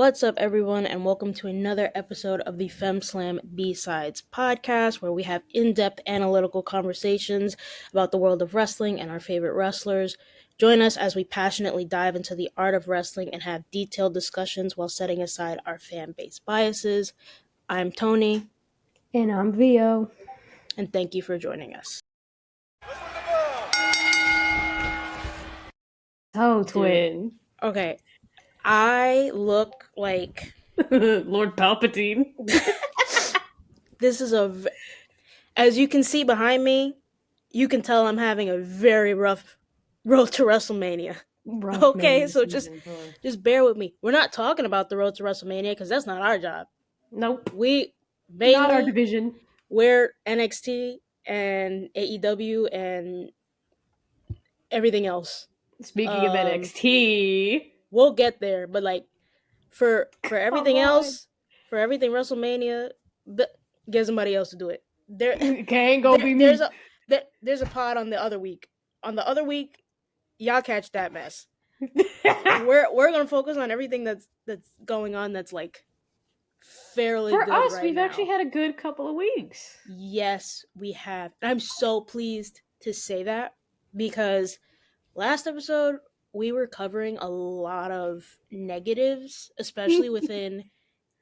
What's up, everyone, and welcome to another episode of the Femme Slam B-Sides podcast, where we have in-depth analytical conversations about the world of wrestling and our favorite wrestlers. Join us as we passionately dive into the art of wrestling and have detailed discussions while setting aside our fan-based biases. I'm Toni. And I'm Vio. And thank you for joining us. Oh, twin. Okay. I look like Lord Palpatine. This is as you can see behind me, you can tell I'm having a very rough road to WrestleMania. Okay, so just bear with me. We're not talking about the road to WrestleMania because that's not our job. Nope. Not our division. We're NXT and AEW and everything else. Speaking of NXT, we'll get there, but like for everything else, for everything WrestleMania, get somebody else to do it. There can't go be me. There's a pod on the other week. On the other week, y'all catch that mess. we're gonna focus on everything that's going on. That's like fairly for good us. Right we've now. Actually had a good couple of weeks. Yes, we have. I'm so pleased to say that because last episode we were covering a lot of negatives, especially within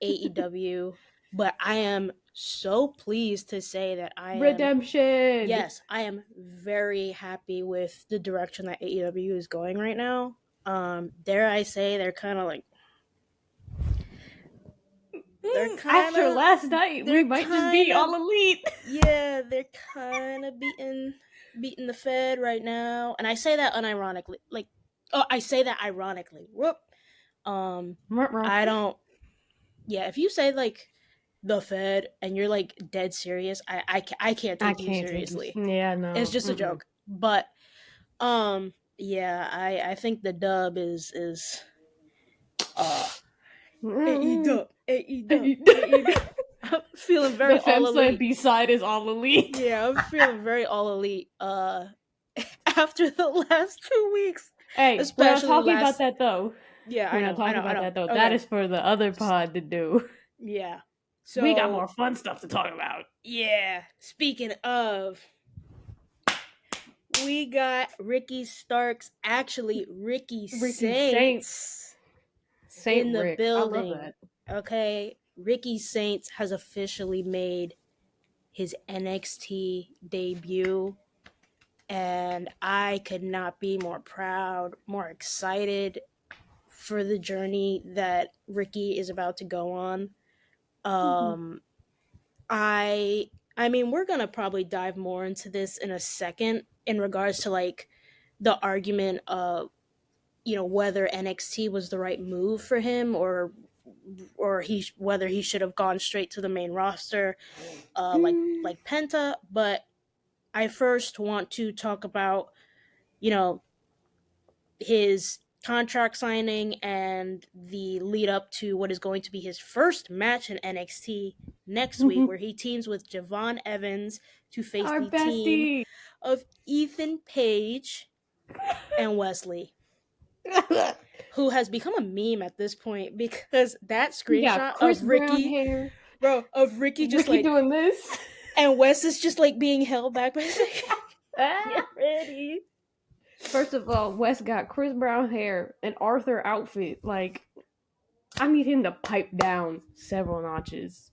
AEW. But I am so pleased to say that Redemption. Yes, I am very happy with the direction that AEW is going right now. Dare I say they're kind of like after last night, we might just be all elite. Yeah, they're kind of beating the Fed right now, and I say that unironically. I say that ironically. Whoop. I don't. Yeah, if you say like the Fed and you're like dead serious, I can't take you seriously. Yeah, no, it's just a joke. But yeah, I think the dub is AEW. I'm feeling very the Femme all Slam elite. B-side is all elite. Yeah, I'm feeling very all elite. After the last 2 weeks. Hey, especially we're not talking about that though. Yeah, we're not talking about that though. Okay. That is for the other pod to do. Yeah. So we got more fun stuff to talk about. Yeah. Speaking of, we got Ricky Starks. Actually, Ricky Saints in the building. I love that. Okay, Ricky Saints has officially made his NXT debut, and I could not be more proud, more excited for the journey that Ricky is about to go on. I mean, we're gonna probably dive more into this in a second in regards to like the argument of, you know, whether NXT was the right move for him or whether he should have gone straight to the main roster, like Penta. But I first want to talk about, you know, his contract signing and the lead up to what is going to be his first match in NXT next week, where he teams with Javon Evans to face the team of Ethan Page and Wesley, who has become a meme at this point because that screenshot of Ricky, of Ricky just like doing this, and Wes is just like being held back by get ready. First of all, Wes got Chris Brown hair and Arthur outfit. Like, I need him to pipe down several notches.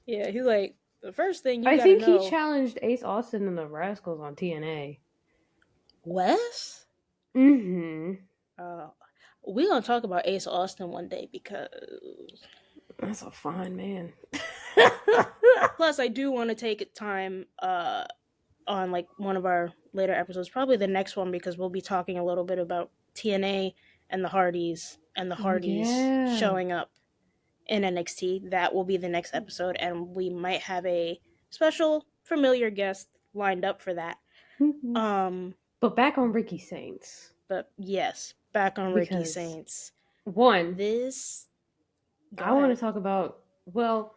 Yeah, he's like, the first thing you I gotta think know. He challenged Ace Austin and the Rascals on TNA. Wes? Mm-hmm. We're gonna talk about Ace Austin one day because that's a fine man. Plus, I do want to take time on like one of our later episodes, probably the next one, because we'll be talking a little bit about TNA and the Hardys showing up in NXT. That will be the next episode, and we might have a special familiar guest lined up for that. But back on Ricky Saints. But yes, back on Ricky Saints. I want to talk about, well,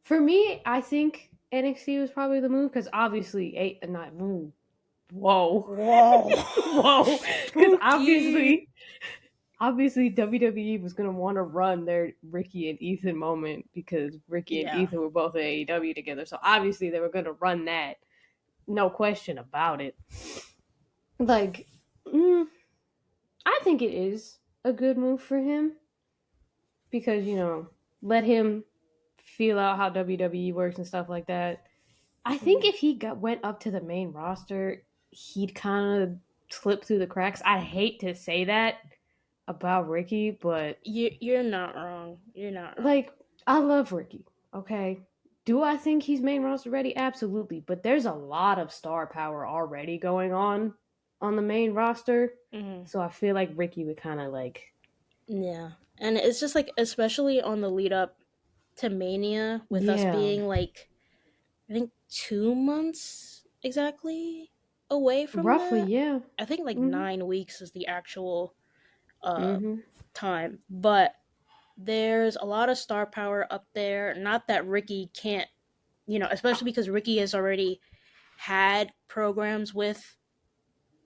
for me, I think NXT was probably the move, because obviously, whoa. Because obviously WWE was gonna want to run their Ricky and Ethan moment because Ricky and Ethan were both at AEW together. So obviously they were gonna run that. No question about it. Like, I think it is a good move for him because, let him feel out how WWE works and stuff like that. I think if he went up to the main roster, he'd kind of slip through the cracks. I hate to say that about Ricky, but you're not wrong. You're not wrong. Like, I love Ricky, okay? Do I think he's main roster ready? Absolutely. But there's a lot of star power already going on the main roster. Mm-hmm. So I feel like Ricky would kind of Yeah. And it's just like, especially on the lead up to Mania, with us being like, I think 2 months exactly away from roughly, that. yeah. I think like 9 weeks is the actual time. But there's a lot of star power up there. Not that Ricky can't, especially because Ricky has already had programs with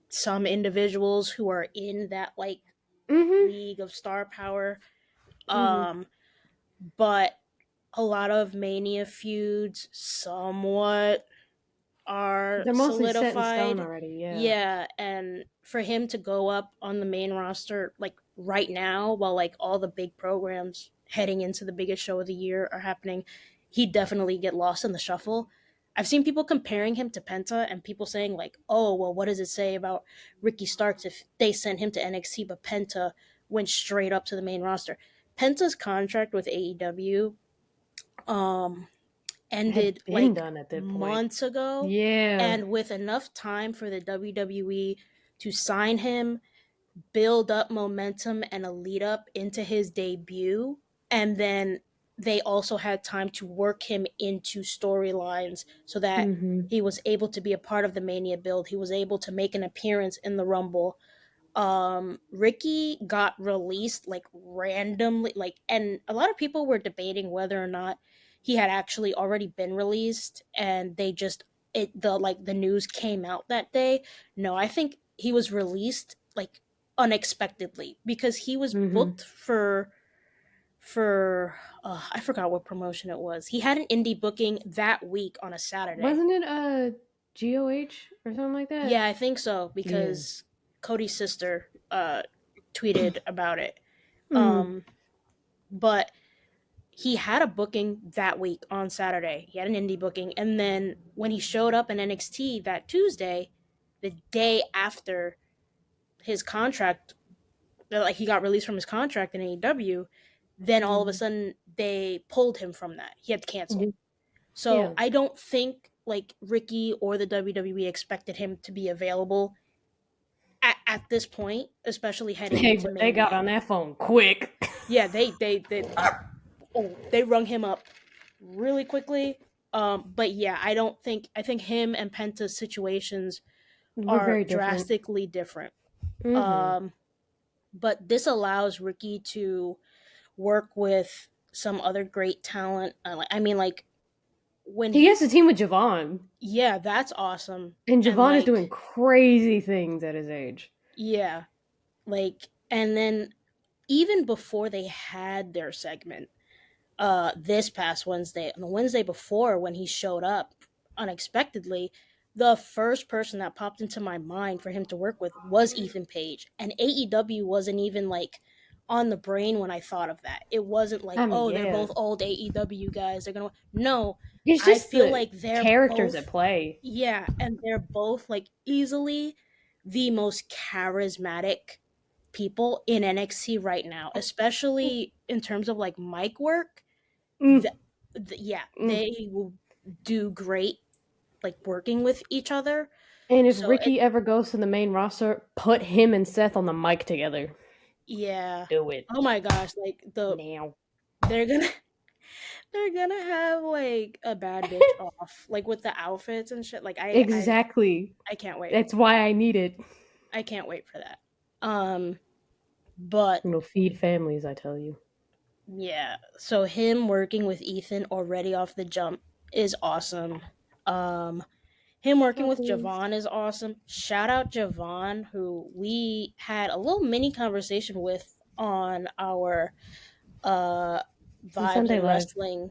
some individuals who are in that like league of star power. But a lot of Mania feuds somewhat are They're mostly solidified. set in stone already, Yeah, and for him to go up on the main roster like right now, while like all the big programs heading into the biggest show of the year are happening, he'd definitely get lost in the shuffle. I've seen people comparing him to Penta and people saying like, oh, well, what does it say about Ricky Starks if they sent him to NXT but Penta went straight up to the main roster? Penta's contract with AEW ended like months ago. Yeah. And with enough time for the WWE to sign him, build up momentum and a lead up into his debut, and then they also had time to work him into storylines so that he was able to be a part of the Mania build. He was able to make an appearance in the Rumble. Ricky got released like randomly, like, and a lot of people were debating whether or not he had actually already been released and they just the news came out that day. No, I think he was released like unexpectedly because he was booked for I forgot what promotion it was. He had an indie booking that week on a Saturday. Wasn't it GOH or something like that? Yeah, I think so because Cody's sister tweeted about it. But he had a booking that week on Saturday. He had an indie booking, and then when he showed up in NXT that Tuesday, the day after his contract, like he got released from his contract in AEW, then all of a sudden they pulled him from that. He had to cancel. So I don't think like Ricky or the WWE expected him to be available at this point, especially heading into Mania. They got on that phone quick. Yeah, they rung him up really quickly. But yeah, I think him and Penta's situations are drastically different. But this allows Ricky to work with some other great talent. I mean, like, when he gets a team with Javon. Yeah, that's awesome. And Javon is doing crazy things at his age. Yeah. Like, and then even before they had their segment, this past Wednesday, on the Wednesday before when he showed up unexpectedly, the first person that popped into my mind for him to work with was Ethan Page. And AEW wasn't even like on the brain when I thought of that. It wasn't like, they're both old AEW guys. They're gonna no. It's just I feel like they're characters both, at play. Yeah, and they're both like easily the most charismatic people in NXT right now, especially in terms of like mic work. They will do great like working with each other. And if Ricky ever goes to the main roster, put him and Seth on the mic together. Yeah. Do it. Oh my gosh, like they're gonna have like a bad bitch off, like with the outfits and shit. Like I can't wait. That's why I need it. I can't wait for that. But feed families, I tell you. Yeah. So him working with Ethan already off the jump is awesome. Him working with Javon is awesome. Shout out Javon, who we had a little mini conversation with on our Vibes and Wrestling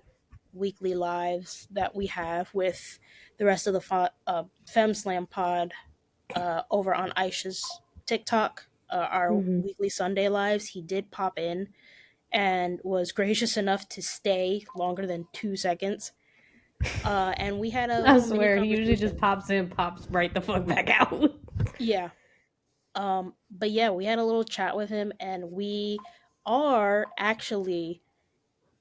weekly lives that we have with the rest of the Femme Slam pod over on Aisha's TikTok, our weekly Sunday lives. He did pop in and was gracious enough to stay longer than 2 seconds. And we had a I swear, he usually just pops in, pops right the fuck back out. Yeah. But yeah, we had a little chat with him, and we are actually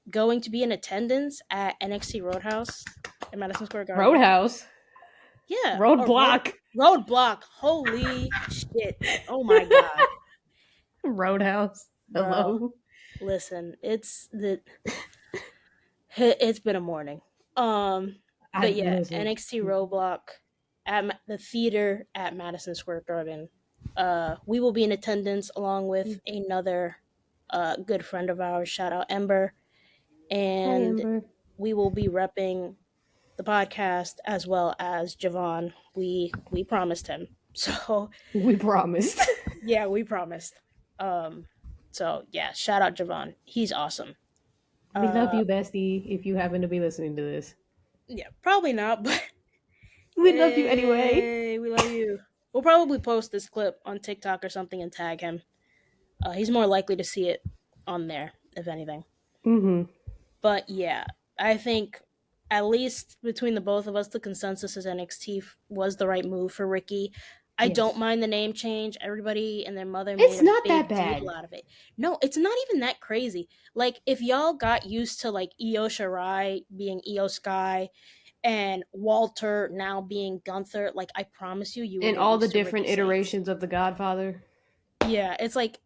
going to be in attendance at NXT Roadhouse in Madison Square Garden. Roadhouse? Yeah. Roadblock. Roadblock. Holy shit. Oh my god. Roadhouse. Hello. Bro, listen, it's been a morning. But yeah, NXT Roadblock at the theater at Madison Square Garden. We will be in attendance along with another good friend of ours. Shout out Ember. And Hi, Ember. We will be repping the podcast as well as Javon. We promised him. So we promised. Yeah, we promised. So yeah, shout out Javon. He's awesome. We love you, bestie, if you happen to be listening to this. Yeah, probably not, but we love you anyway. We love you. We'll probably post this clip on TikTok or something and tag him. He's more likely to see it on there, if anything. Mm-hmm. But yeah, I think at least between the both of us, the consensus is NXT was the right move for Ricky. I don't mind the name change. Everybody and their mother made a big deal out of it. No, it's not even that crazy. Like, if y'all got used to, like, Io Shirai being Io Sky and Walter now being Gunther, like, I promise you and all the different iterations of the Godfather. Yeah, it's like,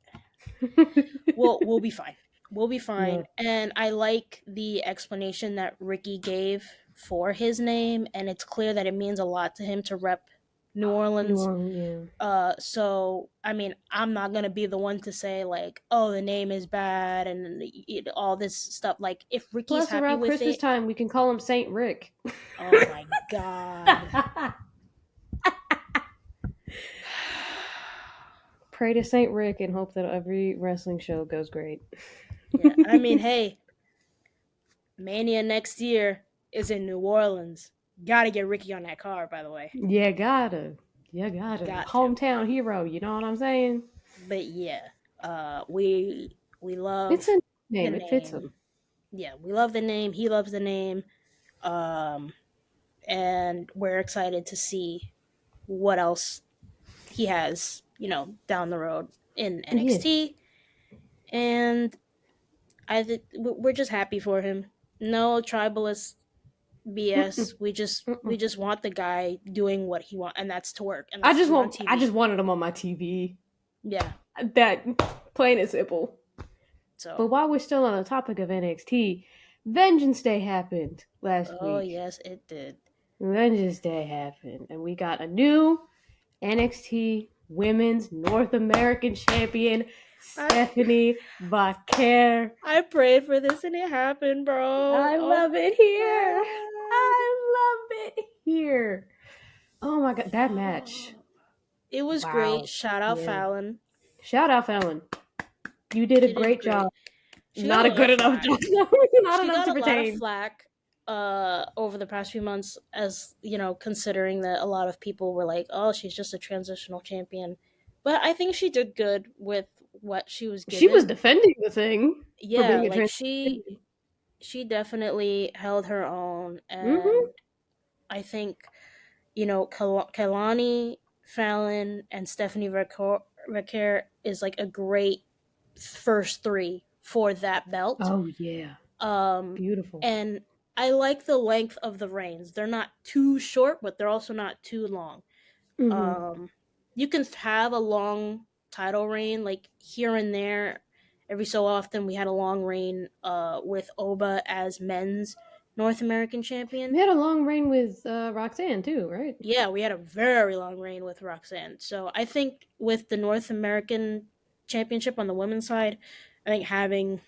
we'll be fine. We'll be fine. Yeah. And I like the explanation that Ricky gave for his name, and it's clear that it means a lot to him to rep New Orleans. Yeah. So, I mean, I'm not going to be the one to say, like, oh, the name is bad and all this stuff. Like, if Ricky's happy around with Christmas time, we can call him Saint Rick. Oh, my God. Pray to Saint Rick and hope that every wrestling show goes great. Yeah, I mean, hey, Mania next year is in New Orleans. Gotta get Ricky on that card, by the way. Yeah, gotta. Hometown hero, you know what I'm saying? But yeah, we love it's a name. It fits him. Yeah, we love the name. He loves the name. And we're excited to see what else he has, down the road in NXT. Yeah. And we're just happy for him. No tribalist BS. We just want the guy doing what he wants, and that's to work. And I just wanted him on my TV. Yeah, that plain and simple. So, but while we're still on the topic of NXT, Vengeance Day happened last week. Oh yes, it did. Vengeance Day happened, and we got a new NXT Women's North American Champion, Stephanie Vaquer. I prayed for this and it happened, bro. I love it here. I love it here. Oh my god, that match. It was great. Shout out Fallon. Shout out Fallon. You did a great job. Not a good enough job. Not enough to retain. She got a lot of flack over the past few months, as considering that a lot of people were like, "Oh, she's just a transitional champion," but I think she did good with what she was given. She was defending the thing. Yeah, like she definitely held her own, and I think Kailani, Fallon, and Stephanie Vaquer is like a great first three for that belt. Oh yeah, beautiful. And I like the length of the reigns. They're not too short, but they're also not too long. You can have a long title reign, like here and there. Every so often, we had a long reign with Oba as men's North American champion. We had a long reign with Roxanne too, right? Yeah, we had a very long reign with Roxanne. So I think with the North American championship on the women's side, I think having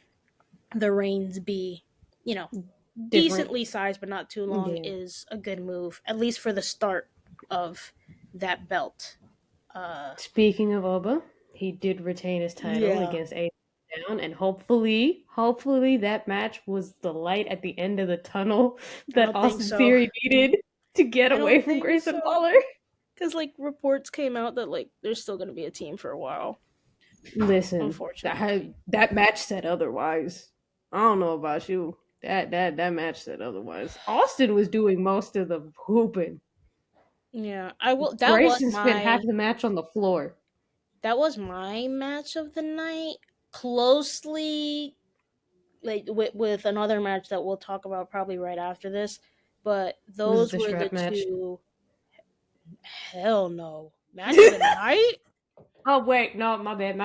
the reigns be, decently sized but not too long is a good move, at least for the start of that belt. Speaking of Oba, he did retain his title against down, and hopefully that match was the light at the end of the tunnel that Austin Theory needed to get away from Grayson Waller. Because, like, reports came out that, like, there's still going to be a team for a while. Listen, unfortunately, that match said otherwise. I don't know about you. That match said otherwise. Austin was doing most of the hooping. Yeah, I will. Grayson spent half the match on the floor. That was my match of the night. Closely, like, with another match that we'll talk about probably right after this. But those were the two. Hell no. Match of the night? Oh, wait. No, my bad.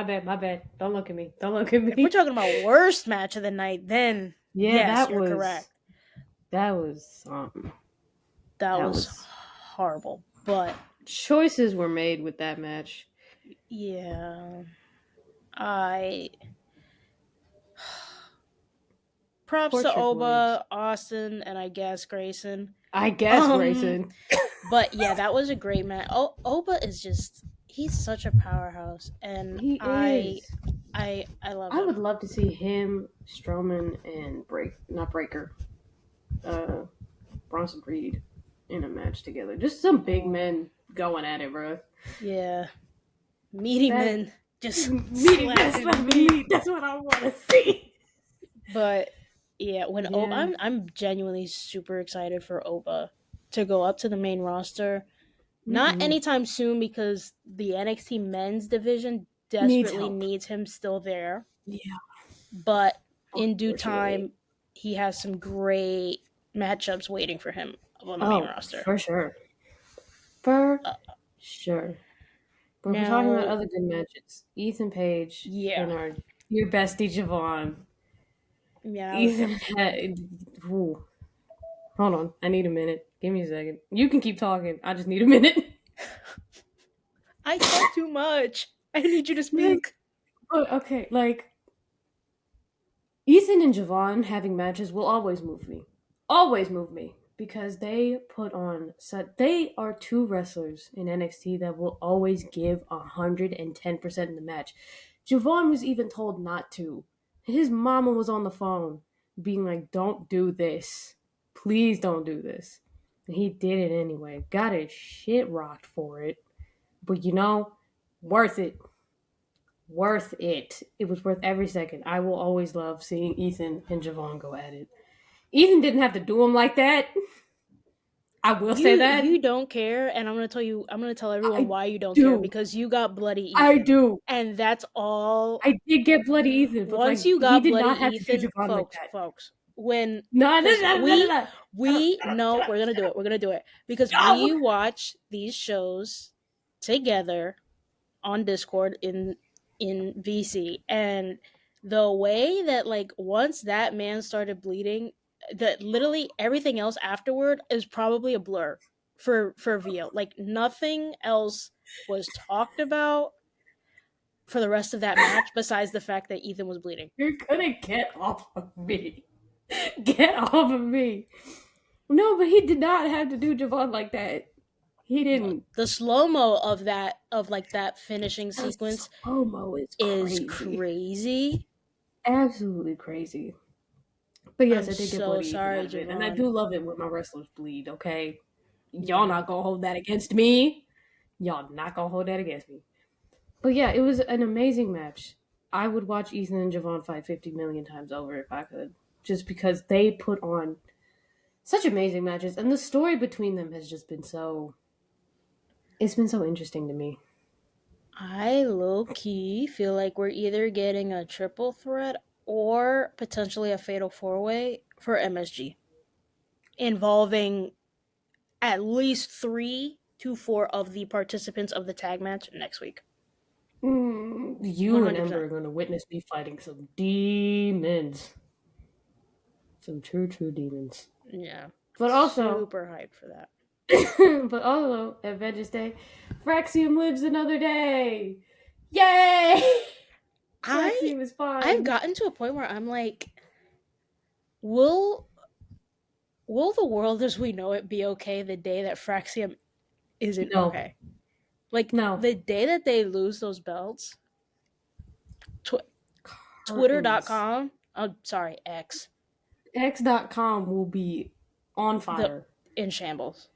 Don't look at me. If we're talking about worst match of the night, then yes, you're correct. That was something. That was horrible. But choices were made with that match. Yeah. Props to Oba, Austin, and I guess Grayson. Grayson. But yeah, that was a great match. Oba is just, he's such a powerhouse, and I love him. I would love to see him, Strowman, and Bronson Reed in a match together. Just some big men going at it, bro. Yeah. Meaty men. Just meaty. That's what I want to see. But yeah, I'm genuinely super excited for Oba to go up to the main roster. Not anytime soon, because the NXT men's division desperately needs him still there. Yeah. But in due time, he has some great matchups waiting for him on the main roster. For sure. But we're talking about other good matches. Ethan Page and your bestie Javon. Yeah. Ethan hold on. I need a minute. Give me a second. You can keep talking. I just need a minute. I talk too much. I need you to speak. Okay, like, Ethan and Javon having matches will always move me. Always move me. Because they put on... they are two wrestlers in NXT that will always give 110% in the match. Javon was even told not to. His mama was on the phone being like, don't do this. Please don't do this. And he did it anyway. Got his shit rocked for it. But worth it. Worth it. It was worth every second. I will always love seeing Ethan and Javon go at it. Ethan didn't have to do him like that. I will say that. You don't care, and I'm going to tell everyone why you don't care, because you got bloody Ethan. I do. And that's all. I did get bloody Ethan. But once you got bloody Ethan, folks, when we know we're going to do it. Because we watch these shows together on Discord in VC, and the way that, like, once that man started bleeding, that literally everything else afterward is probably a blur for Vio. Like, nothing else was talked about for the rest of that match besides the fact that Ethan was bleeding. You're gonna get off of me. Get off of me. No, but he did not have to do Javon like that. He didn't. The slow-mo of that finishing sequence is crazy. Absolutely crazy. But yes, I did get bloody Ethan, and I do love it when my wrestlers bleed, okay? Y'all not gonna hold that against me. But yeah, it was an amazing match. I would watch Ethan and Javon fight 50 million times over if I could. Just because they put on such amazing matches. And the story between them has just been it's been so interesting to me. I low-key feel like we're either getting a triple threat or potentially a fatal four-way for MSG, involving at least 3 to 4 of the participants of the tag match next week. You 100%. And Ember are going to witness me fighting some demons. Some true demons. Yeah. But also... super hyped for that. But also, at Vengeance Day, Fraxium lives another day! Yay! Fraxium is fine. I've gotten to a point where I'm like, will the world as we know it be okay the day that Fraxium isn't okay? Like, no. The day that they lose those belts, Twitter.com. Oh, sorry, X. X.com will be on fire. In shambles.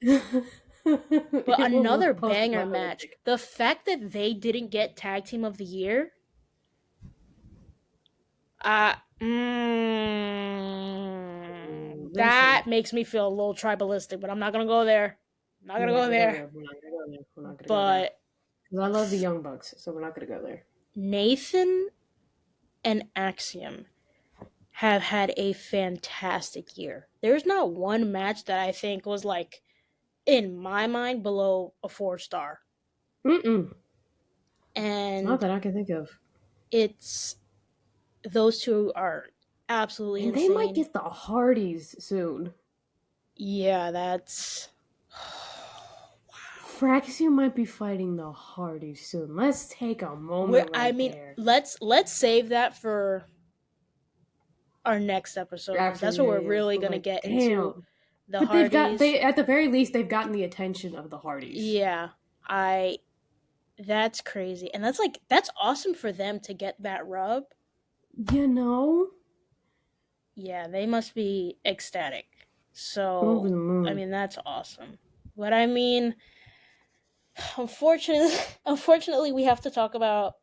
But another banger match. The fact that they didn't get Tag Team of the Year. That makes me feel a little tribalistic, but I'm not gonna go there. We're not gonna go there. But I love the Young Bucks, so we're not gonna go there. Nathan and Axiom have had a fantastic year. There's not one match that I think was like, in my mind, below a 4-star. And not that I can think of. Those two are absolutely insane. They might get the Hardys soon. Yeah, that's... Fraxia might be fighting the Hardys soon. Let's take a moment there. Let's save that for our next episode. That's what we're really going to get into. The Hardys. At the very least, they've gotten the attention of the Hardys. Yeah, that's crazy. And that's awesome for them to get that rub. You know? Yeah, they must be ecstatic. So, I mean, that's awesome. But I mean, unfortunately, we have to talk about...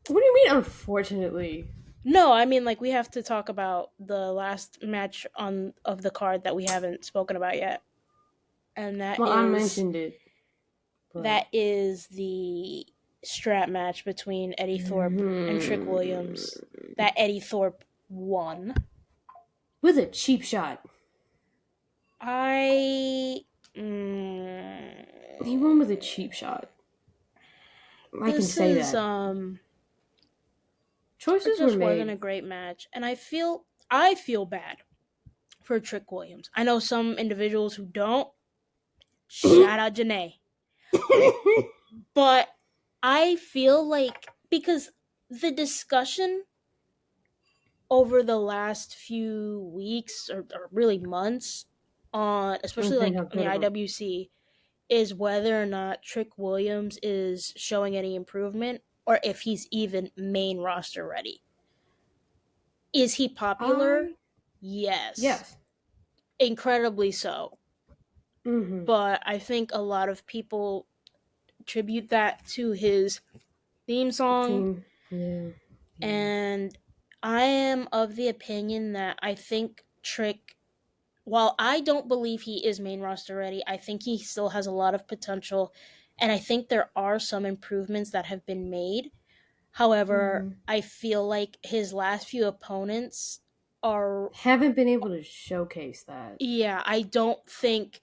What do you mean, unfortunately? No, I mean, we have to talk about the last match of the card that we haven't spoken about yet. And that I mentioned it. But... That is the strap match between Eddie Thorpe and Trick Williams. That Eddie Thorpe won. With a cheap shot. He won with a cheap shot. I can say that. Choices were made. Wasn't a great match, and I feel bad for Trick Williams. I know some individuals who don't. Shout out Janae. But I feel like, because the discussion over the last few weeks or really months on, especially in the IWC, is whether or not Trick Williams is showing any improvement, or if he's even main roster ready. Is he popular? Yes. Yes. Incredibly so. Mm-hmm. But I think a lot of people attribute that to his theme song. Yeah. And I am of the opinion that I think Trick, while I don't believe he is main roster ready, I think he still has a lot of potential. And I think there are some improvements that have been made. However, I feel like his last few opponents haven't been able to showcase that. Yeah, I don't think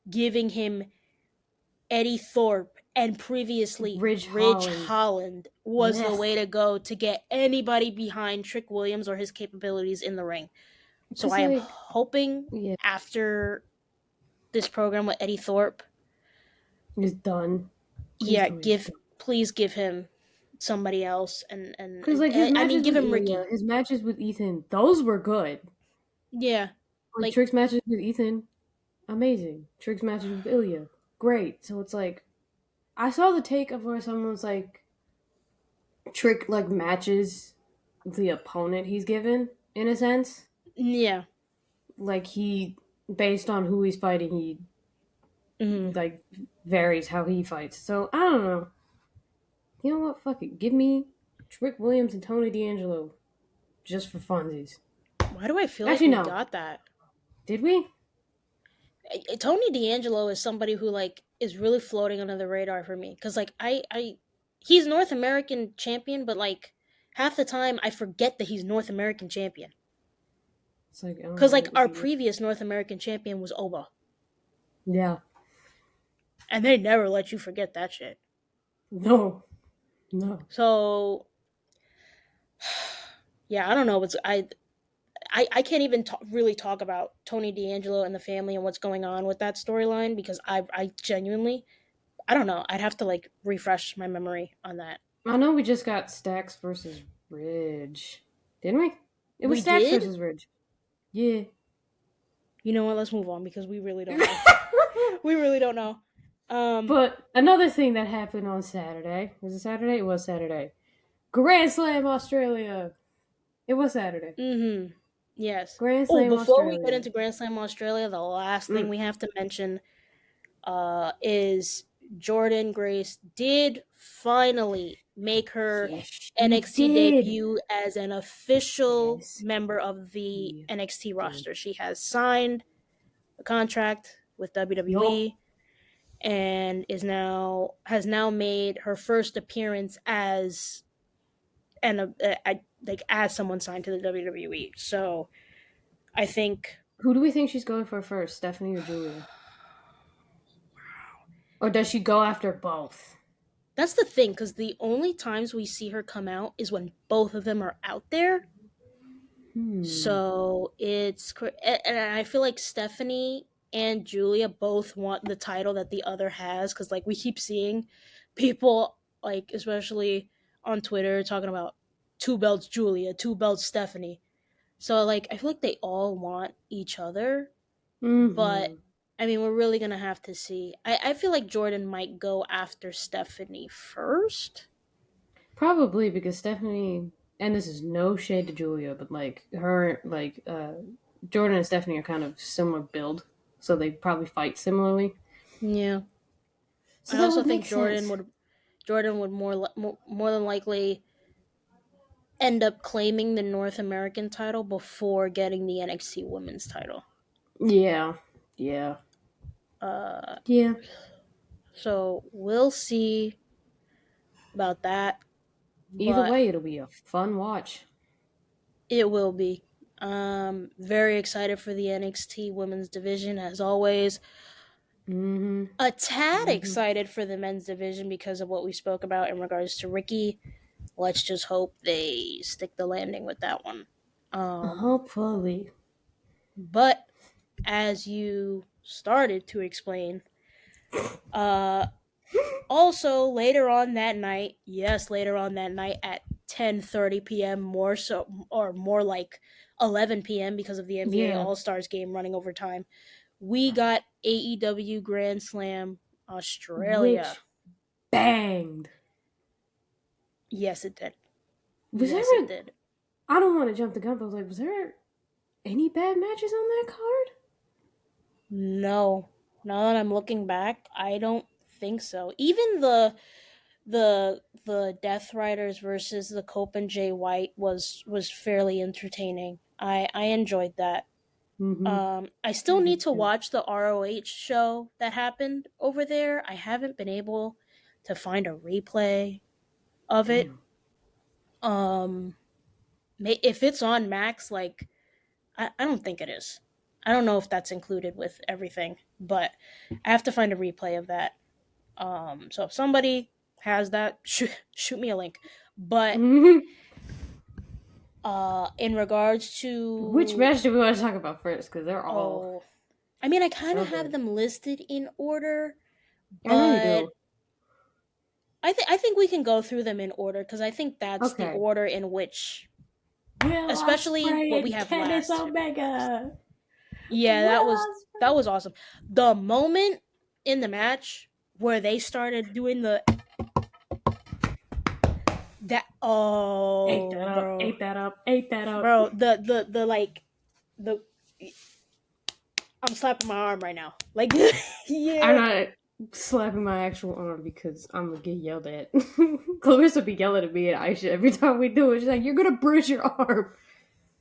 giving him Eddie Thorpe and previously Ridge Holland was the way to go to get anybody behind Trick Williams or his capabilities in the ring. So I am hoping after this program with Eddie Thorpe is done. Please give him somebody else and give him Ricky. His matches with Ethan, those were good. Yeah. Trick's matches with Ethan, amazing. Trick's matches with Ilya, great. So it's I saw the take of where someone was Trick matches the opponent he's given, in a sense. Yeah. He, based on who he's fighting, he varies how he fights. So I don't know. You know what? Fuck it. Give me Trick Williams and Tony D'Angelo, just for funsies. Why do I feel like we got that? Did we? Tony D'Angelo is somebody who is really floating under the radar for me, because he's North American champion, but half the time I forget that he's North American champion. It's because our previous North American champion was Oba. Yeah. And they never let you forget that shit. No. So, yeah, I don't know. I can't even really talk about Tony D'Angelo and the family and what's going on with that storyline, because I genuinely, I don't know. I'd have to refresh my memory on that. I know we just got Stax versus Ridge. Didn't we? It was Stax versus Ridge. Yeah. You know what? Let's move on, because we really don't know. We really don't know. But another thing that happened on Saturday, was it Saturday? It was Saturday. Grand Slam Australia. It was Saturday. Mm-hmm. Yes. Grand Slam before Australia. we get into Grand Slam Australia, the last thing we have to mention is Jordan Grace did finally make her NXT debut as an official member of the NXT roster. She has signed a contract with WWE and has now made her first appearance as as someone signed to the WWE. So I think. Who do we think she's going for first, Stephanie or Julia? Or does she go after both? That's the thing, because the only times we see her come out is when both of them are out there. So it's, and I feel like Stephanie and Julia both want the title that the other has, because like we keep seeing people, like especially on Twitter, talking about 2 belts Julia, 2 belts Stephanie. So like I feel like they all want each other, but I mean we're really gonna have to see. I feel like Jordan might go after Stephanie first. Probably because Stephanie, and this is no shade to Julia, but like her, like Jordan and Stephanie are kind of similar build, so they probably fight similarly. Yeah. So I also think Jordan would more than likely end up claiming the North American title before getting the NXT Women's title. Yeah. So we'll see about that. Either way, it'll be a fun watch. It will be. Very excited for the NXT Women's division as always. A tad excited for the men's division because of what we spoke about in regards to Ricky. Let's just hope they stick the landing with that one. Hopefully. But as you started to explain, also later on that night at 10:30 p.m. more like 11 p.m. because of the NBA All-Stars game running over time, we got AEW Grand Slam Australia. Which banged. Yes, it did. It did. I don't want to jump the gun, but was there any bad matches on that card? No. Now that I'm looking back, I don't think so. Even the Death Riders versus the Cope and Jay White was fairly entertaining. I enjoyed that. I still need to watch the ROH show that happened over there. I haven't been able to find a replay of it. If it's on Max, like I don't think it is. I don't know if that's included with everything, but I have to find a replay of that. So if somebody has that, shoot me a link. But in regards to which match do we want to talk about first? Because they're all. I mean, I kind of have them listed in order, but I know you do. I think we can go through them in order because I think that's the order in which, especially what we have last. Omega. Yeah, that was awesome. The moment in the match where they started doing the ate that up, bro. The like the. I'm slapping my arm right now. Like, yeah. I'm not slapping my actual arm because I'm gonna get yelled at. Clarissa be yelling at me and Aisha every time we do it. She's like, "You're gonna bruise your arm."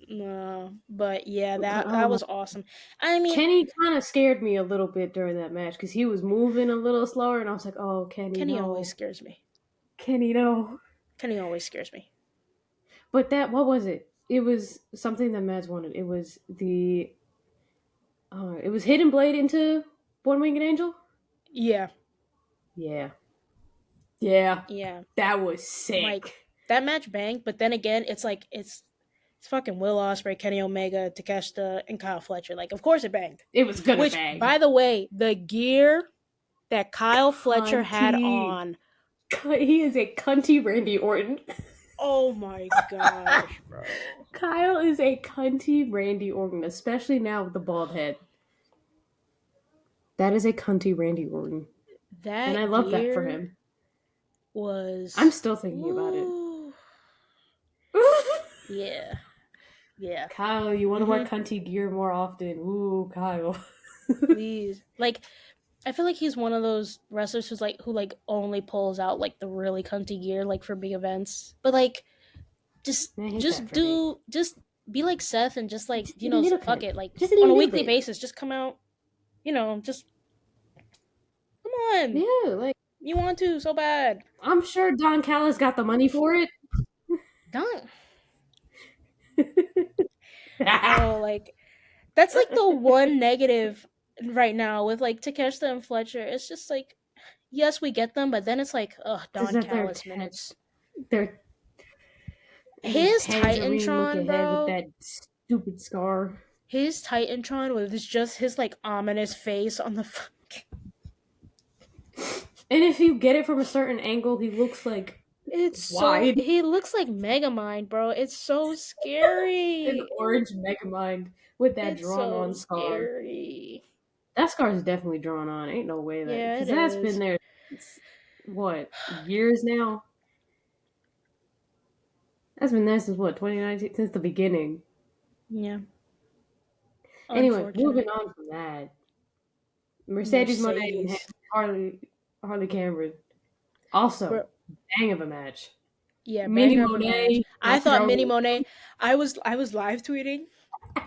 No, but yeah, that was awesome. I mean, Kenny kind of scared me a little bit during that match because he was moving a little slower, and I was like, "Oh, Kenny, Kenny no. always scares me. Kenny, no. Kenny always scares me." But what was it? It was something that Mads wanted. It was it was Hidden Blade into One Winged Angel? Yeah. That was sick. Like, that match banged, but then again, it's like, it's fucking Will Ospreay, Kenny Omega, Takeshita, and Kyle Fletcher. Like, of course it banged. It was gonna bang. By the way, the gear that Kyle Fletcher had on. He is a cunty Randy Orton. Oh my gosh, bro. Kyle is a cunty Randy Orton, especially now with the bald head. That is a cunty Randy Orton. And I love that for him. I'm still thinking about it. Yeah. Yeah. Kyle, you want to wear cunty gear more often? Ooh, Kyle. Please. Like, I feel like he's one of those wrestlers who only pulls out like the really cunty gear like for big events. But like just be like Seth and just like, fuck it. Like just on a weekly basis, just come out, just come on. Yeah, like you want to so bad. I'm sure Don Callis got the money for it. Don. Oh, like that's like the one negative right now with like Takeshita and Fletcher. It's just like, yes, we get them, but then it's like, Don Callis minutes. They're his Titantron, bro, with that stupid scar. His Titantron with just his like ominous face on the fuck. And if you get it from a certain angle, he looks like wide. He looks like Megamind, bro. It's so scary. An orange Megamind with that drawn-on scar. Scary. That scar is definitely drawn on. Ain't no way that because that's been there. What, years now? That's been there since what, 2019? Since the beginning. Yeah. Anyway, moving on from that. Mercedes Moné and Harley Cameron. Also, bang of a match. Yeah, Mini Moné. I thought Mini Moné. I was live tweeting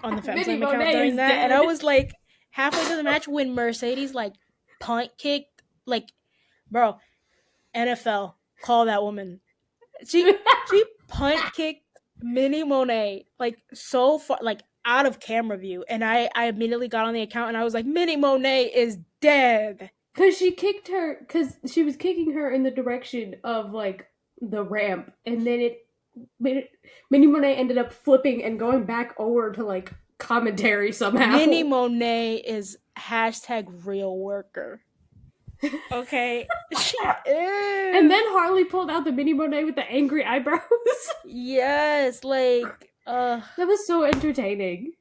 on the Femme Slam account during that, and I was like halfway through the match when Mercedes like punt kicked, like, bro, NFL, call that woman. She punt kicked Mini Moné like so far, like out of camera view, and I immediately got on the account and I was like, Mini Moné is dead. Because she kicked her, because she was kicking her in the direction of, like, the ramp, and then Mini Moné ended up flipping and going back over to, like, commentary somehow. Mini Moné is #real worker. Okay? She is. And then Harley pulled out the Mini Moné with the angry eyebrows. Yes, like, that was so entertaining.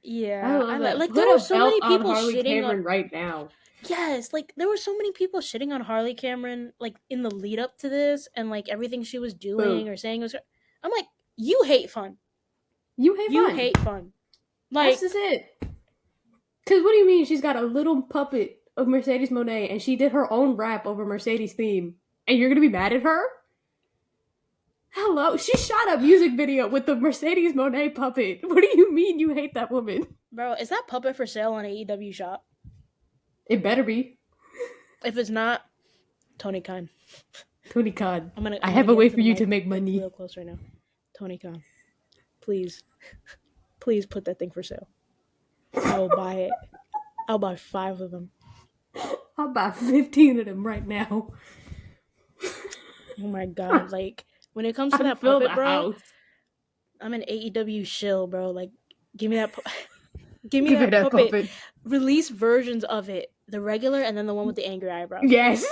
Yeah. I love that. Like, there were so many people Harley shitting Cameron on right now. Yes, like there were so many people shitting on Harley Cameron like in the lead up to this and like everything she was doing or saying was. I'm like, you hate fun. You hate fun. Like, this is it. Because what do you mean she's got a little puppet of Mercedes Moné and she did her own rap over Mercedes theme and you're gonna be mad at her? Hello, she shot a music video with the Mercedes Moné puppet. What do you mean you hate that woman? Bro, is that puppet for sale on AEW shop? It better be. If it's not, Tony Khan. Tony Khan. I have a way for you to make money. Real close right now. Tony Khan. Please. Please put that thing for sale. I will buy it. I'll buy 5 of them. I'll buy 15 of them right now. Oh my god. Like, when it comes to that puppet, bro, I'm an AEW shill, bro. Like, give me that Give me that puppet. Release versions of it. The regular and then the one with the angry eyebrows. Yes.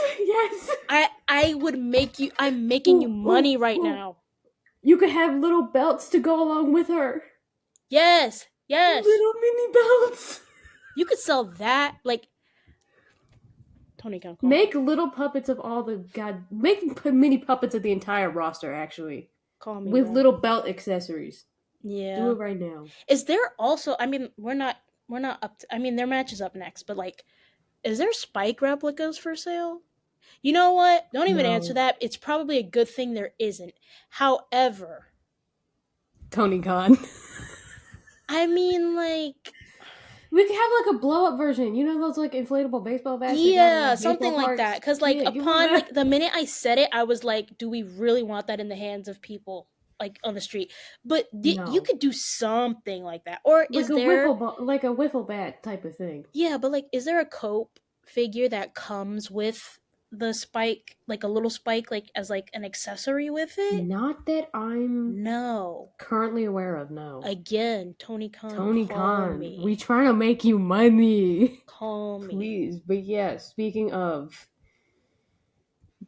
I would make you. I'm making you money right now. You could have little belts to go along with her. Yes. Little mini belts. You could sell that. Like, Tony Khan. Make little puppets of all the make mini puppets of the entire roster. Actually, call me with little belt accessories. Yeah, do it right now. Is there also? I mean, we're not up to. I mean, their match is up next, but like, is there Spike replicas for sale? You know what? Don't even answer that. It's probably a good thing there isn't. However, Tony Khan. I mean, like, we could have like a blow-up version. You know those like inflatable baseball bats? Yeah, something like that. Because like upon like the minute I said it, I was like, do we really want that in the hands of people like on the street? But you could do something like that. Or like is there like a wiffle bat type of thing? Yeah, but like, is there a Cope figure that comes with the Spike, like a little Spike, like as like an accessory with it? Not that I'm currently aware of. No. Again, Tony Khan. Me. We trying to make you money. Call me, please. But yeah, speaking of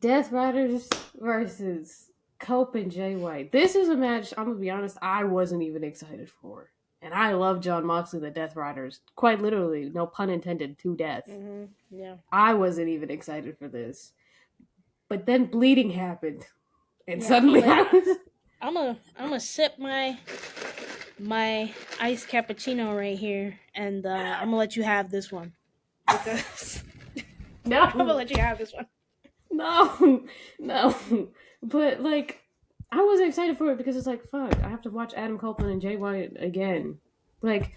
Death Riders versus Cope and Jay White, this is a match. I'm gonna be honest, I wasn't even excited for. And I love Jon Moxley, the Death Riders. Quite literally, no pun intended, to death. Mm-hmm. Yeah. I wasn't even excited for this. But then bleeding happened. And suddenly I was... I'm a sip my iced cappuccino right here, and I'm gonna let you have this one because No, I'm gonna let you have this one. No. But like, I was excited for it because it's like, fuck, I have to watch Adam Copeland and Jay White again. Like,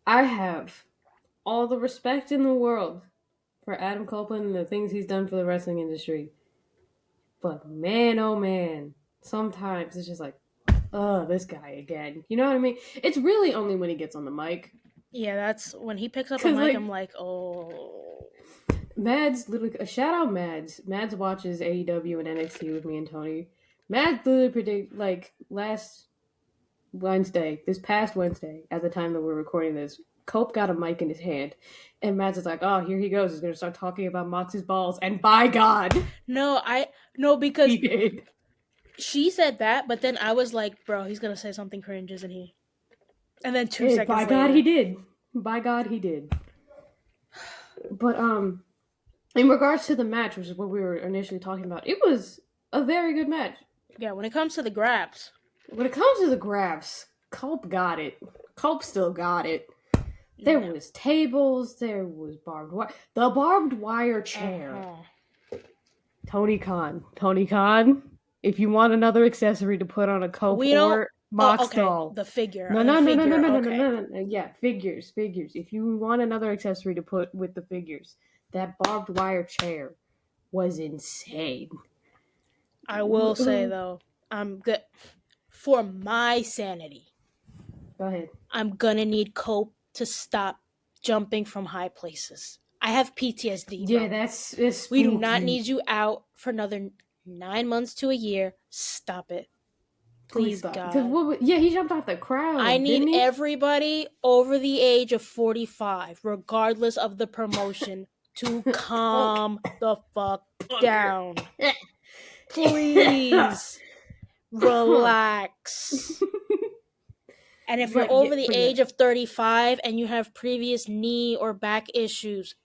I have all the respect in the world for Adam Copeland and the things he's done for the wrestling industry. But man, oh man, sometimes it's just like, oh, this guy again. You know what I mean? It's really only when he gets on the mic. Yeah, that's when he picks up a mic. Like, I'm like, oh. Mads literally, shout out Mads. Mads watches AEW and NXT with me and Tony. Mads literally predict, like, this past Wednesday, at the time that we're recording this, Cope got a mic in his hand, and Mads is like, oh, here he goes. He's going to start talking about Mox's balls, and by God. No, because he did. She said that, but then I was like, bro, he's going to say something cringe, isn't he? And then 2 seconds later. By God, he did. By God, he did. But, in regards to the match, which is what we were initially talking about, it was a very good match. Yeah, when it comes to the grabs. Culp got it. Culp still got it. There was tables. There was barbed wire. The barbed wire chair. Uh-huh. Tony Khan, if you want another accessory to put on a Cope or Mox doll. The figure. No. Yeah, figures. If you want another accessory to put with the figures, that barbed wire chair was insane. I will say, though, I'm good. For my sanity, go ahead. I'm gonna need Cope to stop jumping from high places. I have PTSD. Yeah, that's we do not need you out for another 9 months to a year. Stop it. Please, God. He jumped off the crowd. I need everybody over the age of 45, regardless of the promotion, to calm the fuck down. Please. Relax. And if you're over the age of 35 and you have previous knee or back issues,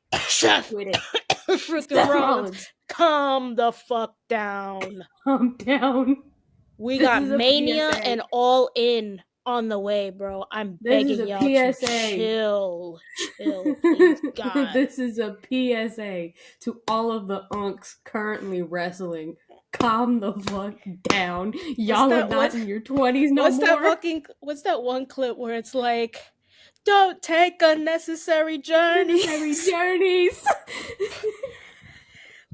calm the fuck down. Calm down. We got Mania and All In on the way, bro. I'm begging y'all to chill, please, God. This is a PSA to all of the unks currently wrestling. Calm the fuck down. Y'all are not in your 20s no more. What's that one clip where it's like, don't take unnecessary journeys.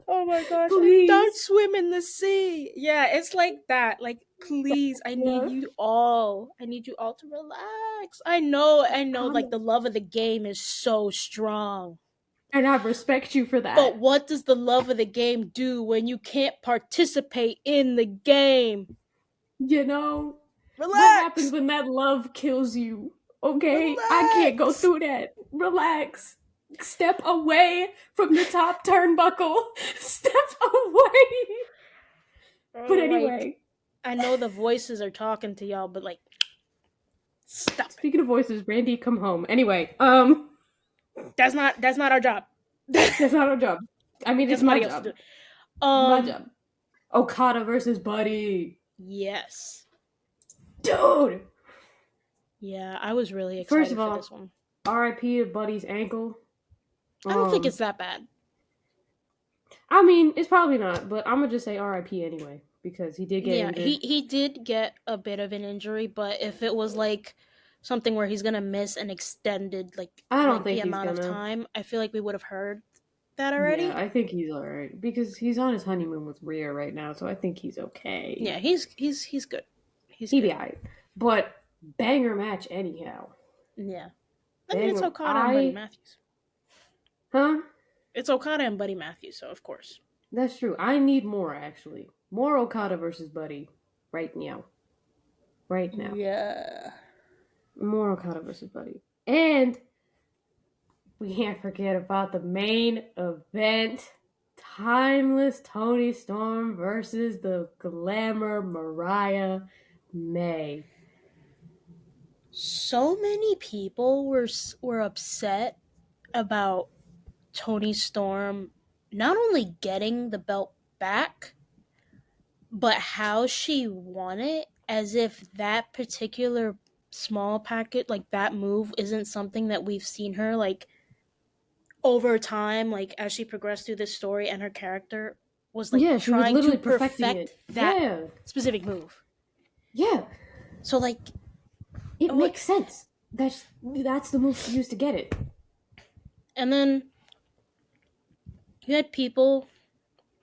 Oh my gosh. Please. Don't swim in the sea. Yeah, it's like that. Like, please, I need you all to relax. I know, like, the love of the game is so strong. And I respect you for that. But what does the love of the game do when you can't participate in the game? You know? Relax. What happens when that love kills you? Okay? Relax. I can't go through that. Relax. Step away from the top turnbuckle. Step away. But anyway. I know the voices are talking to y'all, but like, stop. Speaking of voices, Randy, come home. Anyway, That's not our job. That's not our job. I mean, it's my job. My job. Okada versus Buddy. Yes. Dude. Yeah, I was really excited for this one. R.I.P. to Buddy's ankle. I don't think it's that bad. I mean, it's probably not, but I'm gonna just say R.I.P. anyway because he did get injured. he did get a bit of an injury, but if it was like something where he's gonna miss an extended the amount of time, I feel like we would have heard that already. Yeah, I think he's alright because he's on his honeymoon with Rhea right now, so I think he's okay. Yeah, he's good. He'd be alright, but banger match anyhow. Yeah, I mean it's Okada and Buddy Matthews. Huh? It's Okada and Buddy Matthews, so of course. That's true. I need more actually. More Okada versus Buddy right now. Right now. Yeah. More Okada versus Buddy. And we can't forget about the main event. Timeless Toni Storm versus the Glamour Mariah May. So many people were upset about Toni Storm not only getting the belt back, but how she won it, as if that particular small packet, like that move, isn't something that we've seen her like over time, like as she progressed through this story and her character was like she was trying to literally perfecting perfect it. that specific move. Yeah. So like it makes sense. That's the move she used to get it. And then you had people